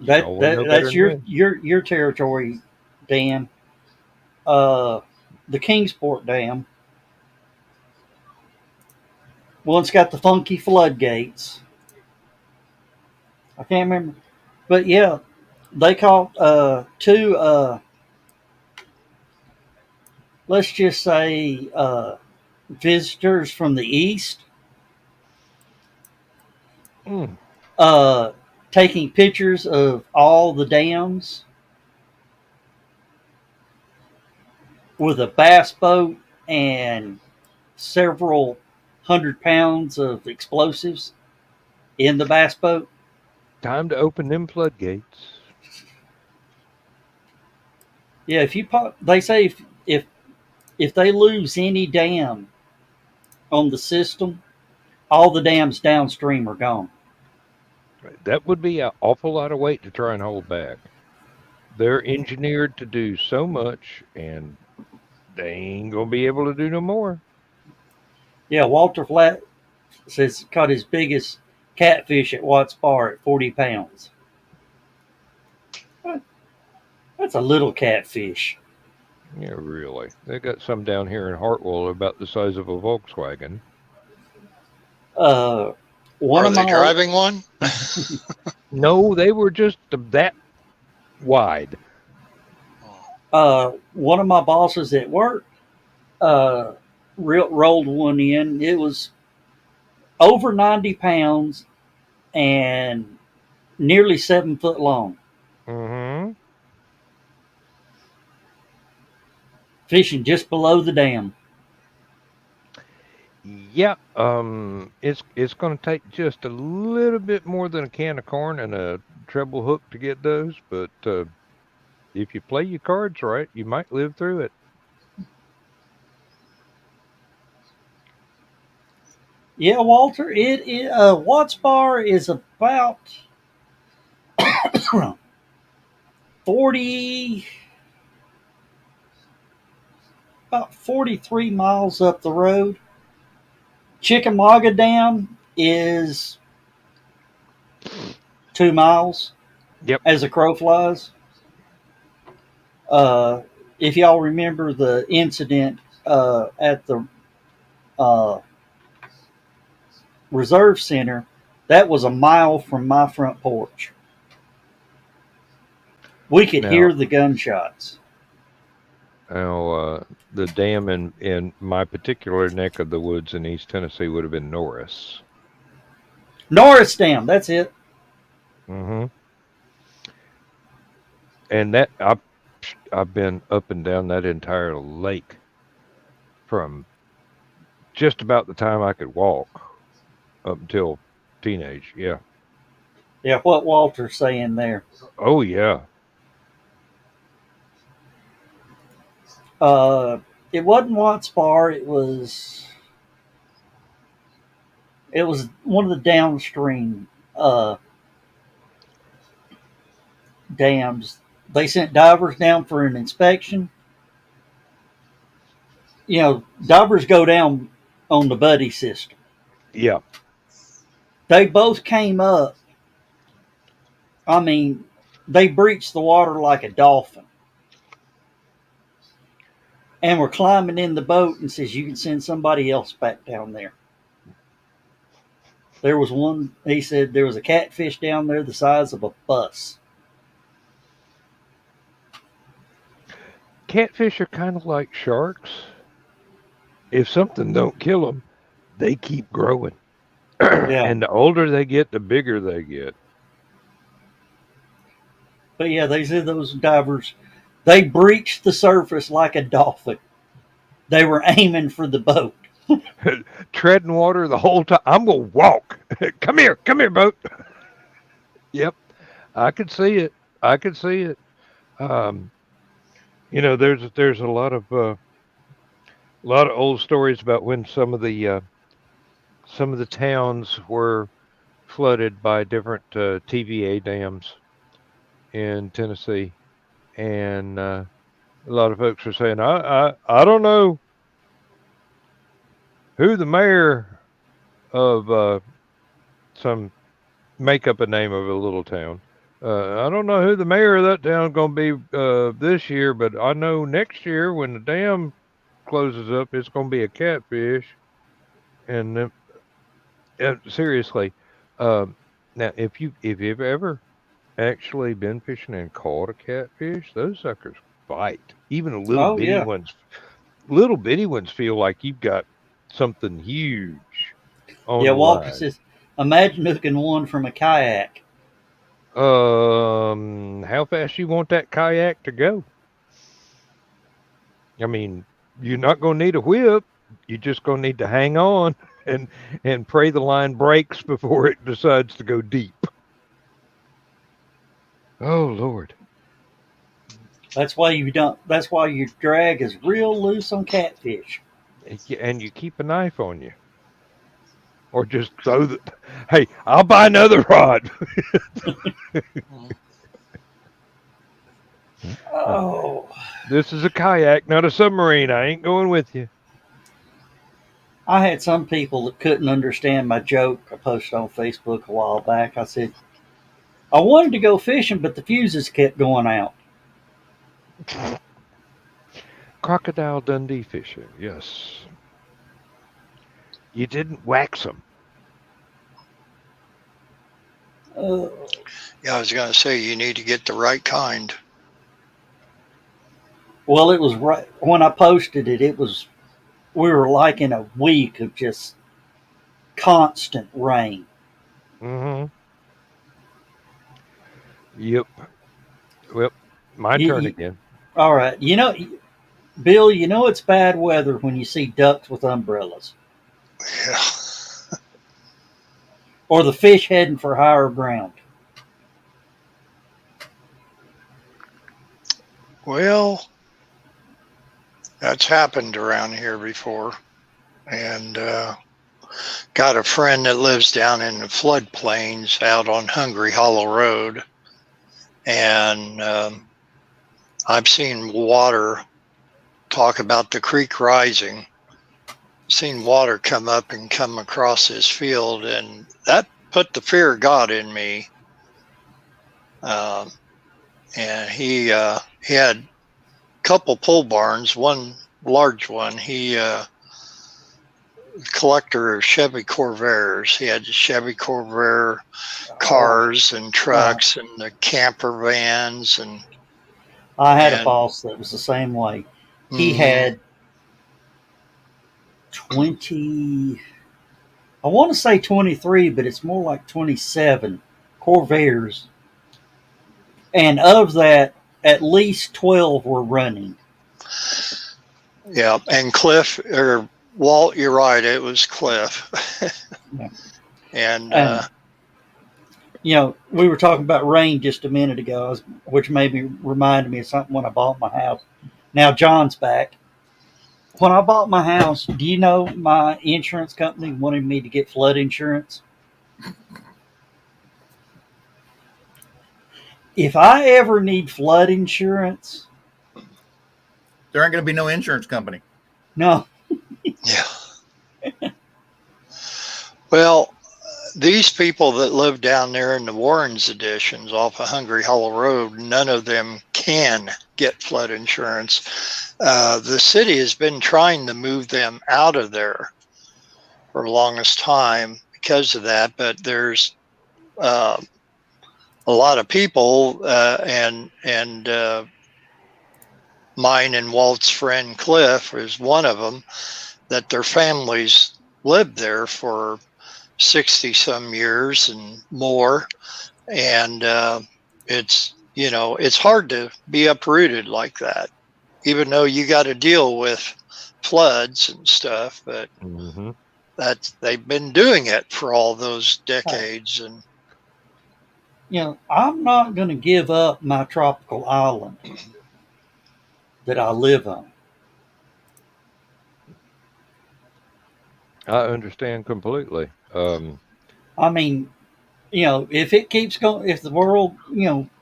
That's your territory, Dan. The Kingsport Dam. Well, it's got the funky floodgates. I can't remember, but yeah, they caught two. Let's just say visitors from the east. Taking pictures of all the dams with a bass boat and several 100 pounds of explosives in the bass boat. Time to open them floodgates. Yeah, they say if they lose any dam on the system, all the dams downstream are gone. That would be an awful lot of weight to try and hold back. They're engineered to do so much, and they ain't gonna be able to do no more. Yeah, Walter Flat says caught his biggest catfish at Watts Bar at 40 pounds. That's a little catfish. Yeah, really. They got some down here in Hartwell about the size of a Volkswagen. one Are of they my driving one? No, they were just that wide. one of my bosses at work uh, rolled one in. It was over 90 pounds and nearly 7 foot long, Mm-hmm. fishing just below the dam. Yeah. It's going to take just a little bit more than a can of corn and a treble hook to get those, but if you play your cards right, you might live through it. Yeah, Walter, Watts Bar is about 40, about 43 miles up the road. Chickamauga Dam is 2 miles Yep. as a crow flies. Uh, if y'all remember the incident at the uh, Reserve Center, that was a mile from my front porch. We could Now, hear the gunshots. the dam in my particular neck of the woods in East Tennessee would have been Norris. Norris Dam, that's it. Mm-hmm. And that I've been up and down that entire lake from just about the time I could walk up until teenage. Yeah. Yeah, what Walter's saying there. Oh yeah. Uh, it wasn't Watts Bar. It was one of the downstream uh, dams. They sent divers down for an inspection. You know, divers go down on the buddy system. Yeah. They both came up. I mean, they breached the water like a dolphin, and were climbing in the boat and says, "You can send somebody else back down there." There was one. He said there was a catfish down there the size of a bus. Catfish are kind of like sharks. If something don't kill them, they keep growing. Yeah, And the older they get, the bigger they get. but yeah, they said those divers they breached the surface like a dolphin. They were aiming for the boat. Treading water the whole time. I'm gonna walk. Come here, boat. Yep, I could see it. I could see it. Um, there's a lot of old stories about when some of the towns were flooded by different TVA dams in Tennessee, and a lot of folks are saying, I don't know who the mayor of some make up a name of a little town. I don't know who the mayor of that town going to be this year, but I know next year when the dam closes up, it's going to be a catfish. And seriously, um, now if you've ever actually been fishing and caught a catfish, those suckers bite. Even the Oh yeah, little bitty ones feel like you've got something huge on yeah. the Walter line. says, "Imagine hooking one from a kayak." How fast you want that kayak to go? I mean, you're not going to need a whip. You're just going to need to hang on and pray the line breaks before it decides to go deep. Oh Lord. That's why you don't. That's why your drag is real loose on catfish. And you keep a knife on you, or just throw the. Hey, I'll buy another rod. Oh, This is a kayak, not a submarine. I ain't going with you. I had some people that couldn't understand my joke I posted on Facebook a while back. I said I wanted to go fishing, but the fuses kept going out. Crocodile Dundee fishing. Yes. You didn't wax them. Uh, Yeah, I was going to say you need to get the right kind. well, it was right when I posted it. We were like in a week of just constant rain. Mm-hmm. Yep. Well, my You, turn you, again. all right, Bill. You know it's bad weather when you see ducks with umbrellas Yeah. or the fish heading for higher ground. Well, that's happened around here before. And got a friend that lives down in the floodplains out on Hungry Hollow Road. And I've seen water, talk about the creek rising, seen water come up and come across his field. And that put the fear of God in me. Um, and he had a couple pole barns, one large one. He collector of Chevy Corvairs. He had Chevy Corvair Oh, cars and uh, trucks and the camper vans I had a and boss that was the same way. He mm-hmm, had 20. I want to say 23, but it's more like 27 Corvairs, and of that, at least 12 were running. yeah. And Cliff or Walt, you're right. It was Cliff. Yeah. and And we were talking about rain just a minute ago, which reminded me of something when I bought my house. Now John's back. When I bought my house, do you know my insurance company wanted me to get flood insurance? If I ever need flood insurance, There ain't going to be no insurance company. no. yeah. Well, these people that live down there in the Warrens additions off of Hungry Hollow Road, none of them can get flood insurance. The city has been trying to move them out of there for the longest time because of that, but there's uh, a lot of people and mine and Walt's friend Cliff is one of them that their families lived there for 60 some years and more. And it's hard to be uprooted like that, even though you got to deal with floods and stuff. But Mm-hmm. they've been doing it for all those decades. And I'm not going to give up my tropical island that I live on. I understand completely. I mean, if it keeps going, if the world,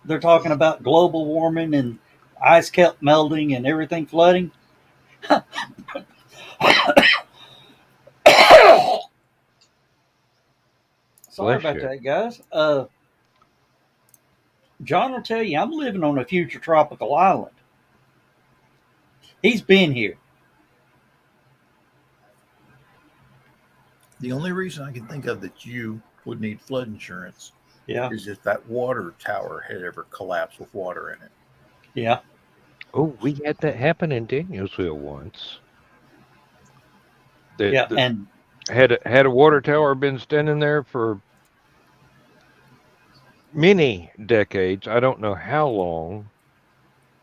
they're talking about global warming and ice cap melting and everything flooding. Sorry Bless about you. that, guys. John will tell you I'm living on a future tropical island. He's been here. The only reason I can think of that you would need flood insurance Yeah, is if that water tower had ever collapsed with water in it. yeah. Oh, we had that happen in Danielsville once. That Yeah, and had a water tower been standing there for many decades, I don't know how long,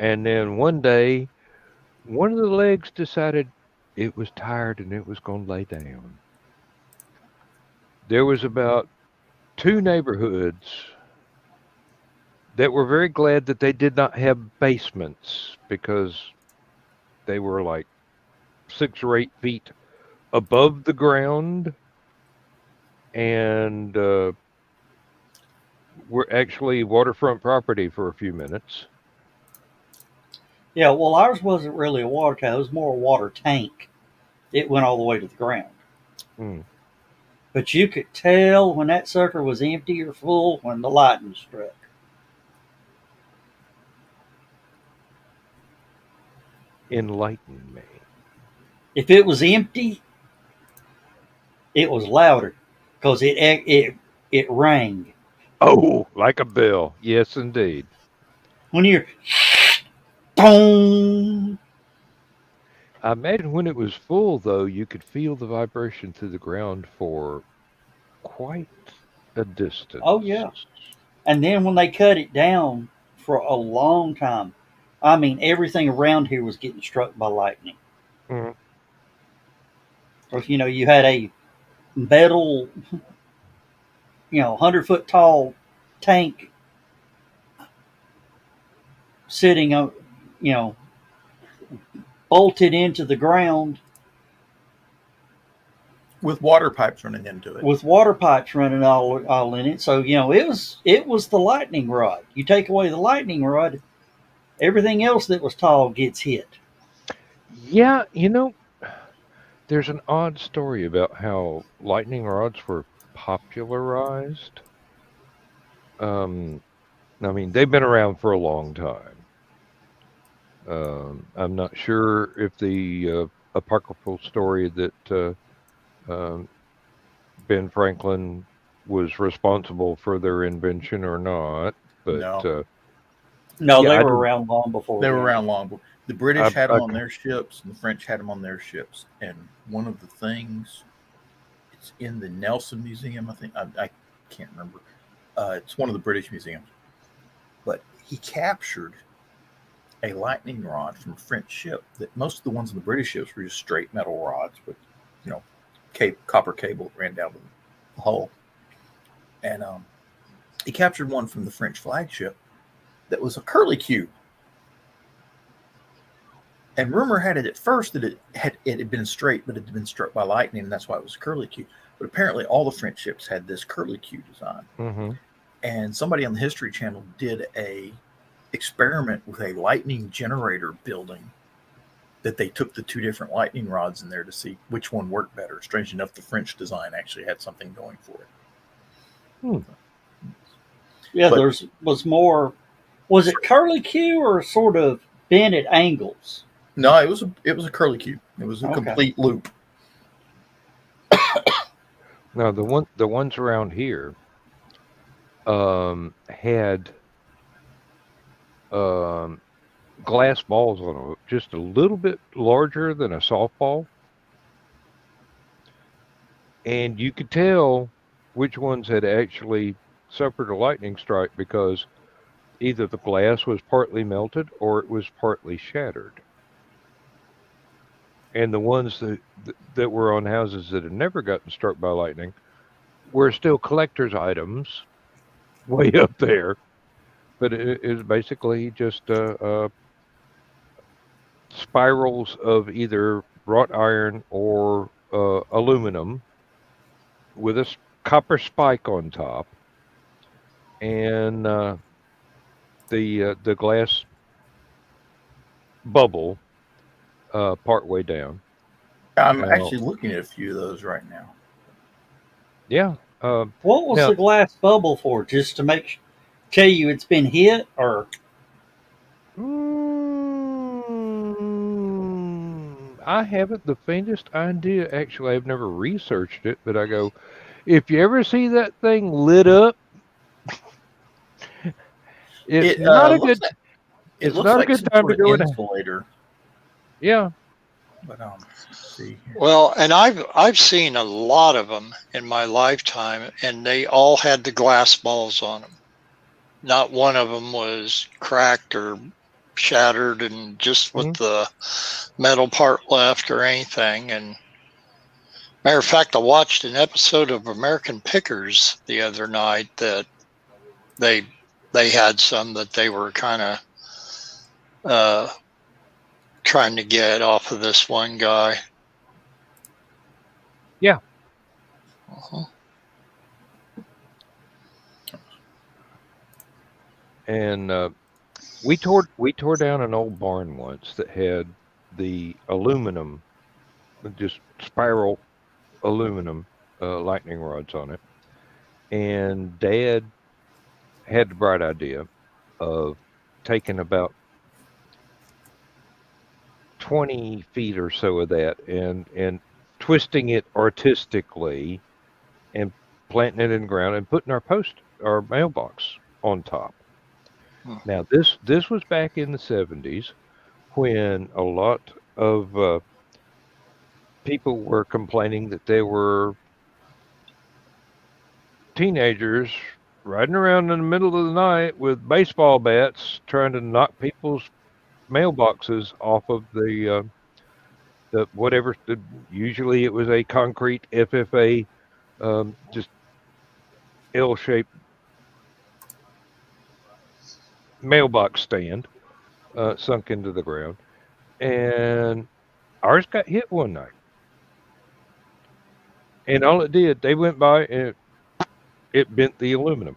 and then one day one of the legs decided it was tired and it was going to lay down. There was about two neighborhoods that were very glad that they did not have basements because they were like 6 or 8 feet above the ground and were actually waterfront property for a few minutes. yeah, well, ours wasn't really a water tower; it was more a water tank. It went all the way to the ground. Hmm. But you could tell when that sucker was empty or full when the lightning struck. Enlighten me. If it was empty, it was louder because it rang. Oh, like a bell. Yes, indeed. When you're boom. I imagine when it was full, though, you could feel the vibration through the ground for quite a Oh distance. yeah. And then when they cut it down for a long time, I mean everything around here was getting struck by lightning. Mhm. Or you had a metal, 100-foot tall tank sitting on, you know, bolted into the ground with water pipes running into it. with water pipes running all in it. So it was the lightning rod. You take away the lightning rod, everything else that was tall gets hit. Yeah, there's an odd story about how lightning rods were popularized. Um, I mean, they've been around for a long time. I'm not sure if the apocryphal story that um, Ben Franklin was responsible for their invention or not, but No, No, yeah, they I were didn't. around long before they were then. around long. But the I, British had them I on their ships, and the French had them on their ships. And one of the things, it's in the Nelson Museum, I think. I can't remember. It's one of the British museums. But he captured a lightning rod from a French ship. That most of the ones in the British ships were just straight metal rods with, you know, copper cable that ran down the hull. And he captured one from the French flagship that was a curlicue. And rumor had it at first that it had been straight, but it had been struck by lightning, and that's why it was a curlicue. But apparently, all the French ships had this curlicue design. hmm And somebody on the History Channel did a experiment with a lightning generator building that they took the two different lightning rods in there to see which one worked better. Strange enough, the French design actually had something going for it. Hmm. Yeah, But there's was more. Was it curly Q or sort of bent at angles? no, it was a curlicue. It was a Okay. complete loop. Now the ones around here had um, glass balls on them, just a little bit larger than a softball, and you could tell which ones had actually suffered a lightning strike because either the glass was partly melted or it was partly shattered. And the ones that were on houses that had never gotten struck by lightning were still collector's items way up there. But it is basically just spirals of either wrought iron or aluminum with a copper spike on top, and the glass bubble part way down. I'm Now, actually looking at a few of those right now. yeah. What was Now, the glass bubble for? Just to tell you it's been hit, or I haven't the faintest idea. Actually, I've never researched it, but I go, if you ever see that thing lit up, it's It not a looks good. like it It's looks not a like good some time sort to of go in. insulator. Yeah. But let's see here. Well, and I've seen a lot of them in my lifetime, and they all had the glass balls on them. Not one of them was cracked or shattered, and just with Mhm. the metal part left or anything. And matter of fact, I watched an episode of American Pickers the other night that they they had some that they were kind of uh, trying to get off of this one guy. Yeah. Uh-huh. And we tore down an old barn once that had the aluminum, just spiral aluminum lightning rods on it. And Dad had the bright idea of taking about 20 feet or so of that and twisting it artistically and planting it in the ground and putting our post our mailbox on top. Hmm. Now this was back in the 70s when a lot of people were complaining that there were teenagers riding around in the middle of the night with baseball bats trying to knock people's mailboxes off of the whatever. Usually it was a concrete FFA, just L-shaped mailbox stand sunk into the ground, and ours got hit one night. And all it did, they went by and it bent the aluminum.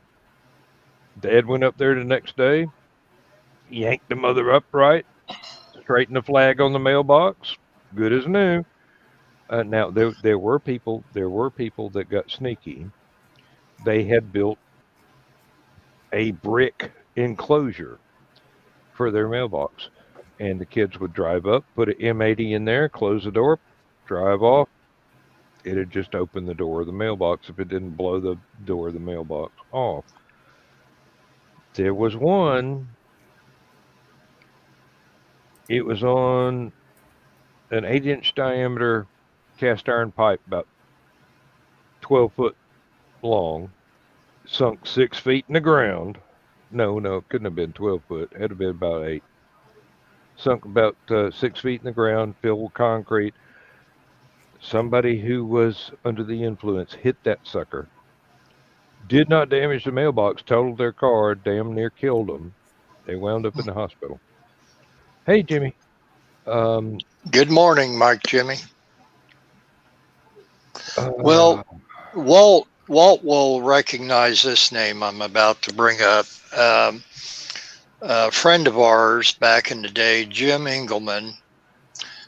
Dad went up there the next day, yanked the mother upright, straightened the flag on the mailbox, good as new. Now there were people that got sneaky. They had built a brick enclosure for their mailbox, and the kids would drive up, put an M80 in there, close the door, drive off. It had just opened the door of the mailbox if it didn't blow the door of the mailbox off. There was one. It was on an 8-inch diameter cast iron pipe, about 12 foot long, sunk 6 feet in the ground. No, it couldn't have been 12 foot. It had to have been about 8. Sunk about 6 feet in the ground, filled with concrete. Somebody who was under the influence hit that sucker. Did not damage the mailbox, totaled their car, damn near killed them. They wound up in the hospital. Hey, Jimmy. Good morning, Mike Jimmy. Uh, Well, Walt will recognize this name I'm about to bring up. A friend of ours back in the day, Jim Engelman,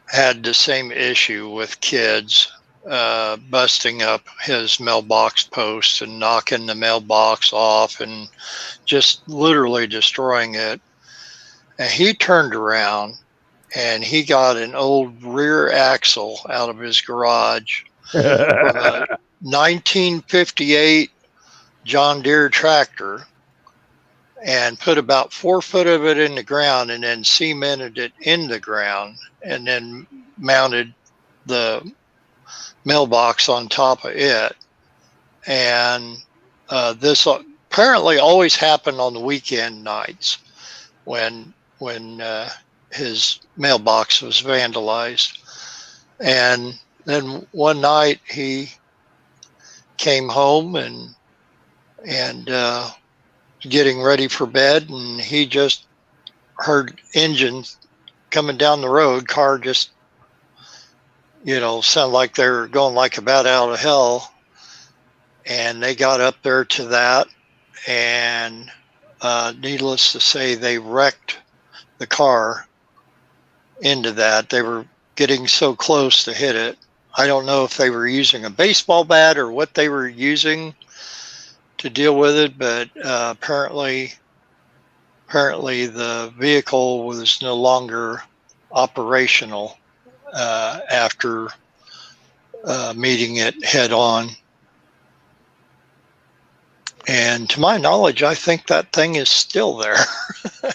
had the same issue with kids busting up his mailbox posts and knocking the mailbox off and just literally destroying it. And he turned around and he got an old rear axle out of his garage from a 1958 John Deere tractor and put about 4 foot of it in the ground and then cemented it in the ground and then mounted the mailbox on top of it. And this apparently always happened on the weekend nights when his mailbox was vandalized. And then one night he came home and getting ready for bed, and he just heard engines coming down the road. Car just, sounded like they were going like a bat out of hell. And they got up there to that, and needless to say, they wrecked the car into that. They were getting so close to hit it. I don't know if they were using a baseball bat or what they were using to deal with it, but apparently the vehicle was no longer operational after meeting it head on. And to my knowledge, I think that thing is still there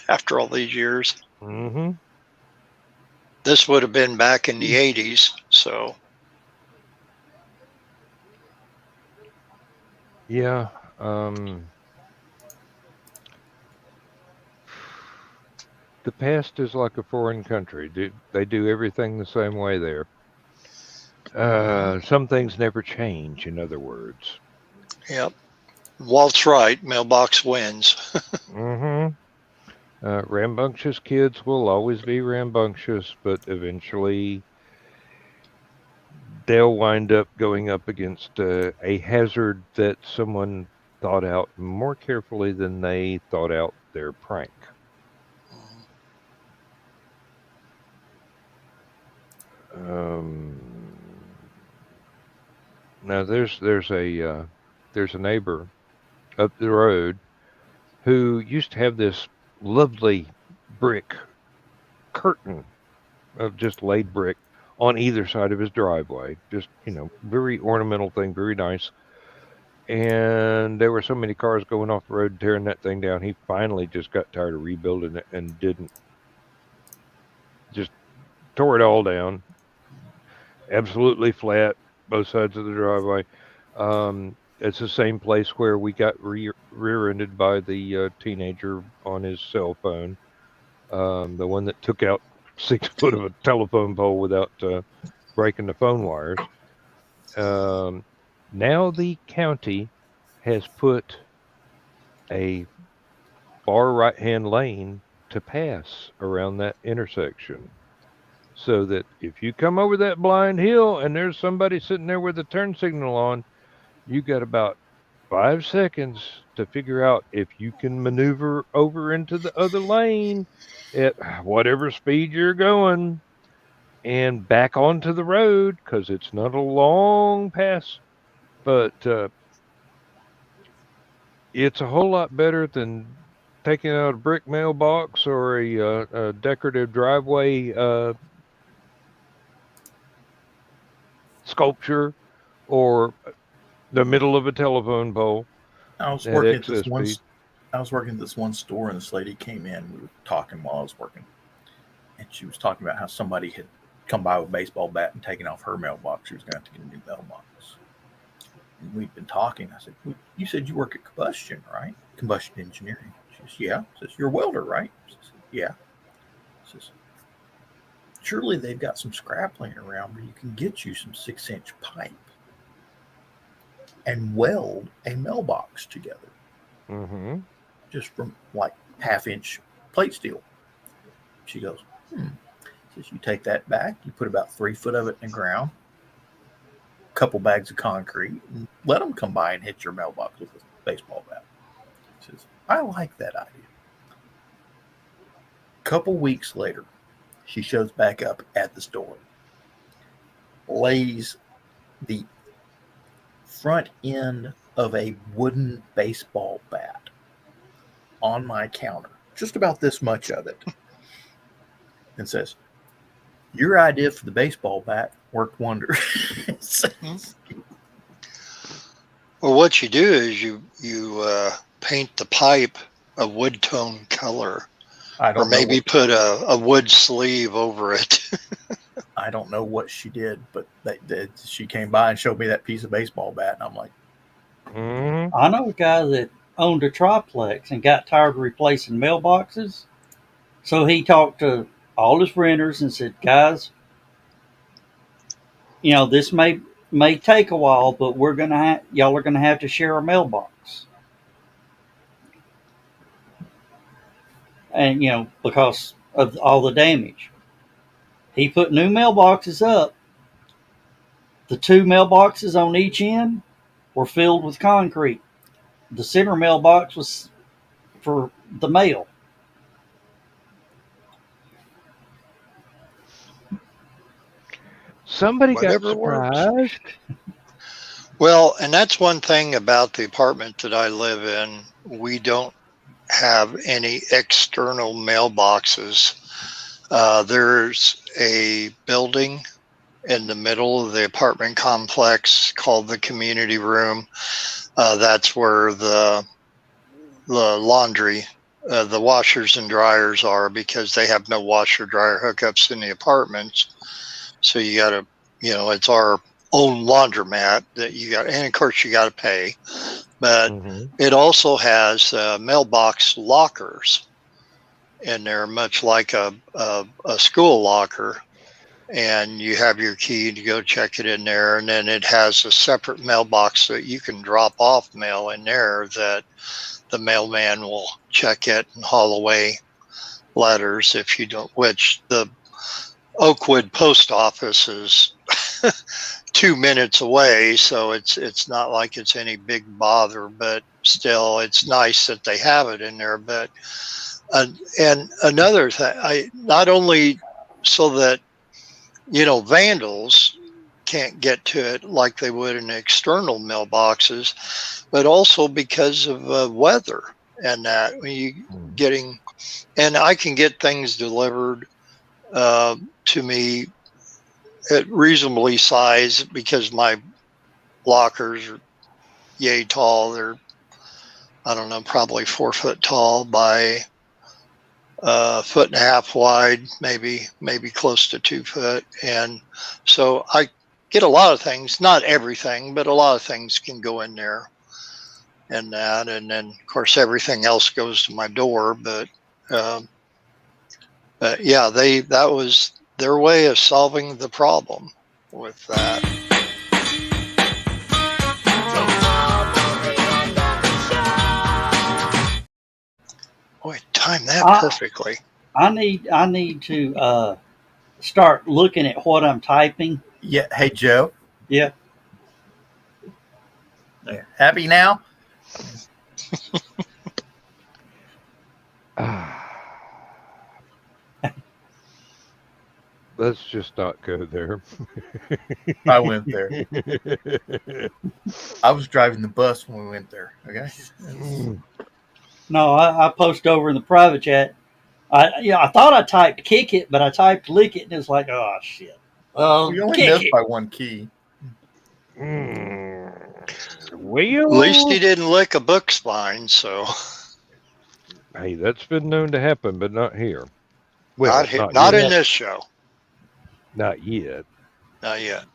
after all these years. Mm-hmm. This would have been back in the 80s, so. Yeah. The past is like a foreign country. They do everything the same way there. Some things never change, in other words. Yep. Walt's right. Mailbox wins. Mm-hmm. Rambunctious kids will always be rambunctious, but eventually they'll wind up going up against a hazard that someone thought out more carefully than they thought out their prank. Now there's a neighbor up the road who used to have this lovely brick curtain of just laid brick on either side of his driveway. Just, very ornamental thing, very nice. And there were so many cars going off the road tearing that thing down. He finally just got tired of rebuilding it and didn't. Just tore it all down. Absolutely flat, both sides of the driveway. It's the same place where we got rear-ended by the teenager on his cell phone. The one that took out 6 foot of a telephone pole without breaking the phone wires. Now the county has put a far right-hand lane to pass around that intersection, so that if you come over that blind hill and there's somebody sitting there with a turn signal on, you got about 5 seconds to figure out if you can maneuver over into the other lane at whatever speed you're going and back onto the road, because it's not a long pass, but it's a whole lot better than taking out a brick mailbox or a decorative driveway sculpture or the middle of a telephone pole I was at working at excess this one. speed. I was working at this one store, and this lady came in. We were talking while I was working, and she was talking about how somebody had come by with a baseball bat and taken off her mailbox. She was going to have to get a new mailbox. And we'd been talking. I said, well, "You said you work at combustion, right? Combustion engineering." She says, "Yeah." I says, "You're a welder, right?" She says, "Yeah." I says, "Surely they've got some scrap laying around where you can get you some 6-inch pipe and weld a mailbox together." Mm-hmm. Just from like 1/2-inch plate steel. She goes, Says you take that back, you put about 3 foot of it in the ground, a couple bags of concrete, and let them come by and hit your mailbox with a baseball bat. She says, I like that idea. A couple weeks later, she shows back up at the store, lays the front end of a wooden baseball bat on my counter, just about this much of it, and says, your idea for the baseball bat worked wonders. Well, what you do is you paint the pipe a wood tone color, or maybe put a wood sleeve over it. I don't know what she did, but she came by and showed me that piece of baseball bat, and I'm like, I know a guy that owned a triplex and got tired of replacing mailboxes, so he talked to all his renters and said, guys, this may take a while, but y'all are gonna have to share a mailbox, and because of all the damage. He put new mailboxes up. The 2 mailboxes on each end were filled with concrete. The center mailbox was for the mail. Somebody got surprised. Well, and that's one thing about the apartment that I live in. We don't have any external mailboxes. There's a building in the middle of the apartment complex called the community room. That's where the laundry, the washers and dryers are, because they have no washer dryer hookups in the apartments. So you got to, it's our own laundromat that you got, and of course you got to pay. But it also has mailbox lockers in there, much like a school locker. And you have your key to go check it in there. And then it has a separate mailbox that you can drop off mail in there that the mailman will check it and haul away letters if you don't, which the Oakwood post office is 2 minutes away. So it's not like it's any big bother, but still it's nice that they have it in there. But, and another thing, not only so that, vandals can't get to it like they would in external mailboxes, but also because of weather and that when you getting, and I can get things delivered to me at reasonably size because my lockers are yay tall. They're, I don't know, probably 4 foot tall by a foot and a half wide, maybe close to 2 foot. And so I get a lot of things, not everything, but a lot of things can go in there and that. And then of course everything else goes to my door. But yeah, that was their way of solving the problem with that. Boy, timed that perfectly. I need to start looking at what I'm typing. Yeah. Hey, Joe. Yeah. Happy now? Let's just not go there. I went there. I was driving the bus when we went there. Okay. No, I post over in the private chat. I thought I typed kick it, but I typed lick it, and it's like, oh shit. We only missed by one key. Well, at least he didn't lick a book spine, so. Hey, that's been known to happen, but not here. Well, not in this show. Not yet. Not yet.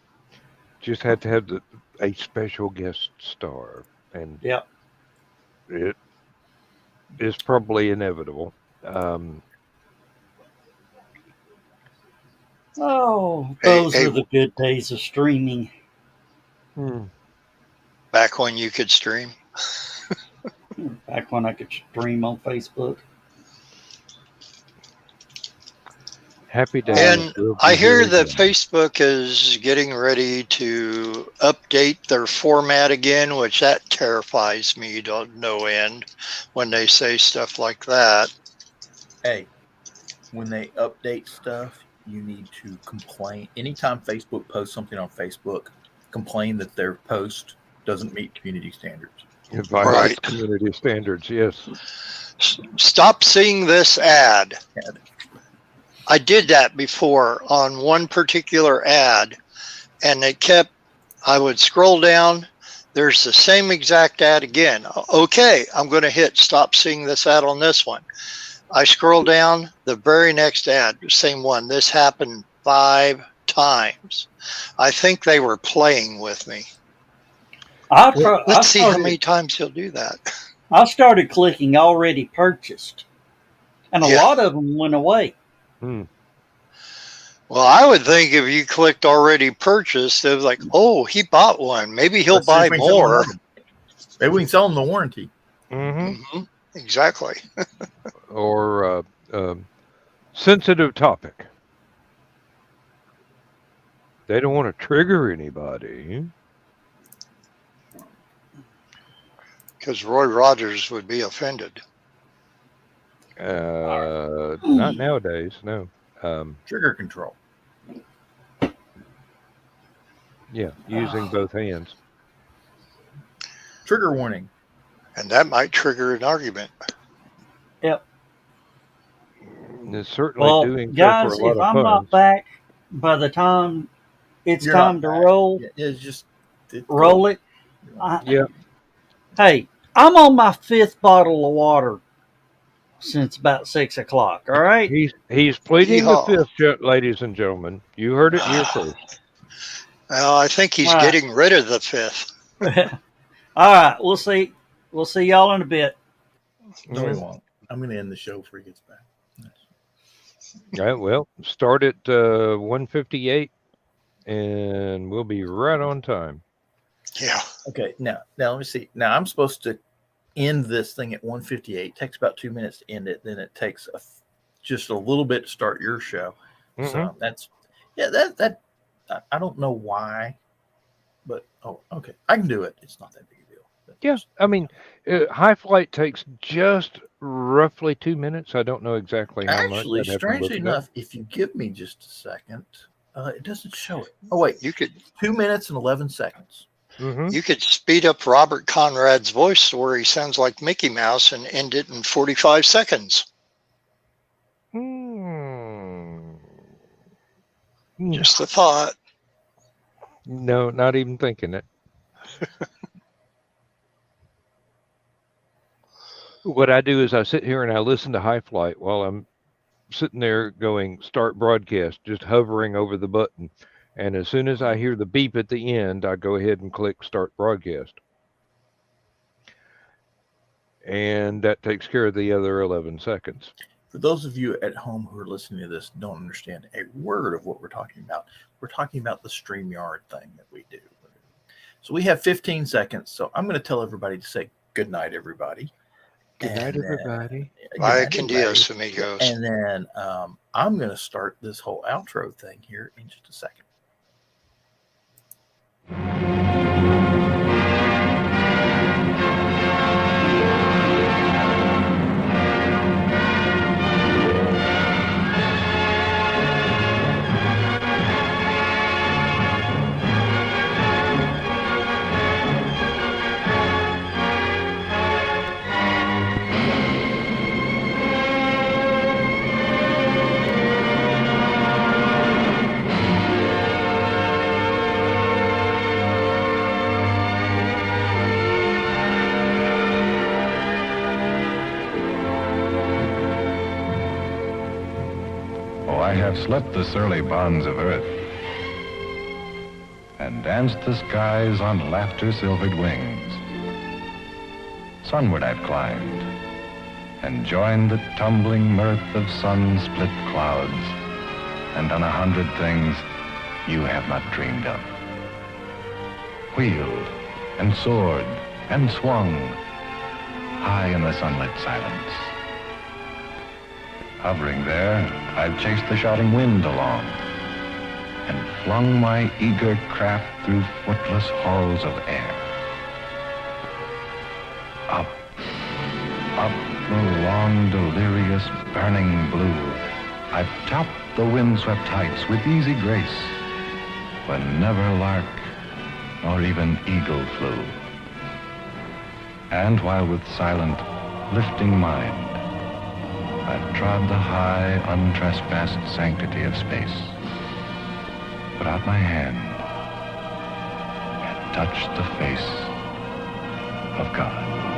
Just had to have a special guest star, and yep, it is probably inevitable. Those are the good days of streaming. Back when you could stream. Back when I could stream on Facebook. Happy days. And I hear that Facebook is getting ready to update their format again, which that terrifies me to no end when they say stuff like that. Hey, when they update stuff, you need to complain. Anytime Facebook posts something on Facebook, complain that their post doesn't meet community standards. It violates community standards, yes. Stop seeing this ad. I did that before on one particular ad, and I would scroll down. There's the same exact ad again. Okay, I'm going to hit stop seeing this ad on this one. I scroll down, the very next ad, same one. This happened 5 times. I think they were playing with me. Let's see how many times he'll do that. I started clicking already purchased, and a lot of them went away. Well, I would think if you clicked already purchased, it was like, oh, he bought one. Maybe he'll buy more. Maybe we can sell him the warranty. Mm-hmm. Exactly. Or sensitive topic. They don't want to trigger anybody. Because Roy Rogers would be offended. Not nowadays, no. Trigger control. Yeah, using both hands. Trigger warning. And that might trigger an argument. Yep. It's certainly doing guys, so for a lot if of I'm fun. not back by the time it's time to roll, roll it. Yeah. Hey, I'm on my 5th bottle of water since about 6 o'clock. All right. He's pleading the 5th, ladies and gentlemen. You heard it here first. Well, I think he's getting rid of the 5th. All right. We'll see. We'll see y'all in a bit. No, we won't. I'm going to end the show before he gets back. All right. Well, start at 1:58, and we'll be right on time. Yeah. Okay. Now let me see. Now I'm supposed to end this thing at 1:58. It takes about 2 minutes to end it. Then it takes just a little bit to start your show. Mm-hmm. So that's that. I don't know why, but okay, I can do it. It's not that big a deal. Yeah, I mean, high flight takes just roughly 2 minutes. I don't know exactly how much. Actually, strangely enough, if you give me just a second, it doesn't show it. Oh wait, you could 2 minutes and 11 seconds. Mm-hmm. You could speed up Robert Conrad's voice to where he sounds like Mickey Mouse and end it in 45 seconds. Just a thought. No, not even thinking it. What I do is I sit here and I listen to High Flight while I'm sitting there going start broadcast, just hovering over the button. And as soon as I hear the beep at the end, I go ahead and click start broadcast. And that takes care of the other 11 seconds. For those of you at home who are listening to this don't understand a word of what we're talking about, we're talking about the StreamYard thing that we do. So we have 15 seconds. So I'm going to tell everybody to say good night, everybody. Good night, everybody. Bye, Candios, amigos. And then I'm going to start this whole outro thing here in just a second. I have slipped the surly bonds of earth and danced the skies on laughter-silvered wings. Sunward I've climbed and joined the tumbling mirth of sun-split clouds and done 100 things you have not dreamed of. Wheeled and soared and swung high in the sunlit silence. Hovering there, I've chased the shouting wind along and flung my eager craft through footless halls of air. Up, up the long, delirious, burning blue, I've topped the windswept heights with easy grace, when never lark nor even eagle flew. And while with silent, lifting mind, I've trod the high, untrespassed sanctity of space, put out my hand and touched the face of God.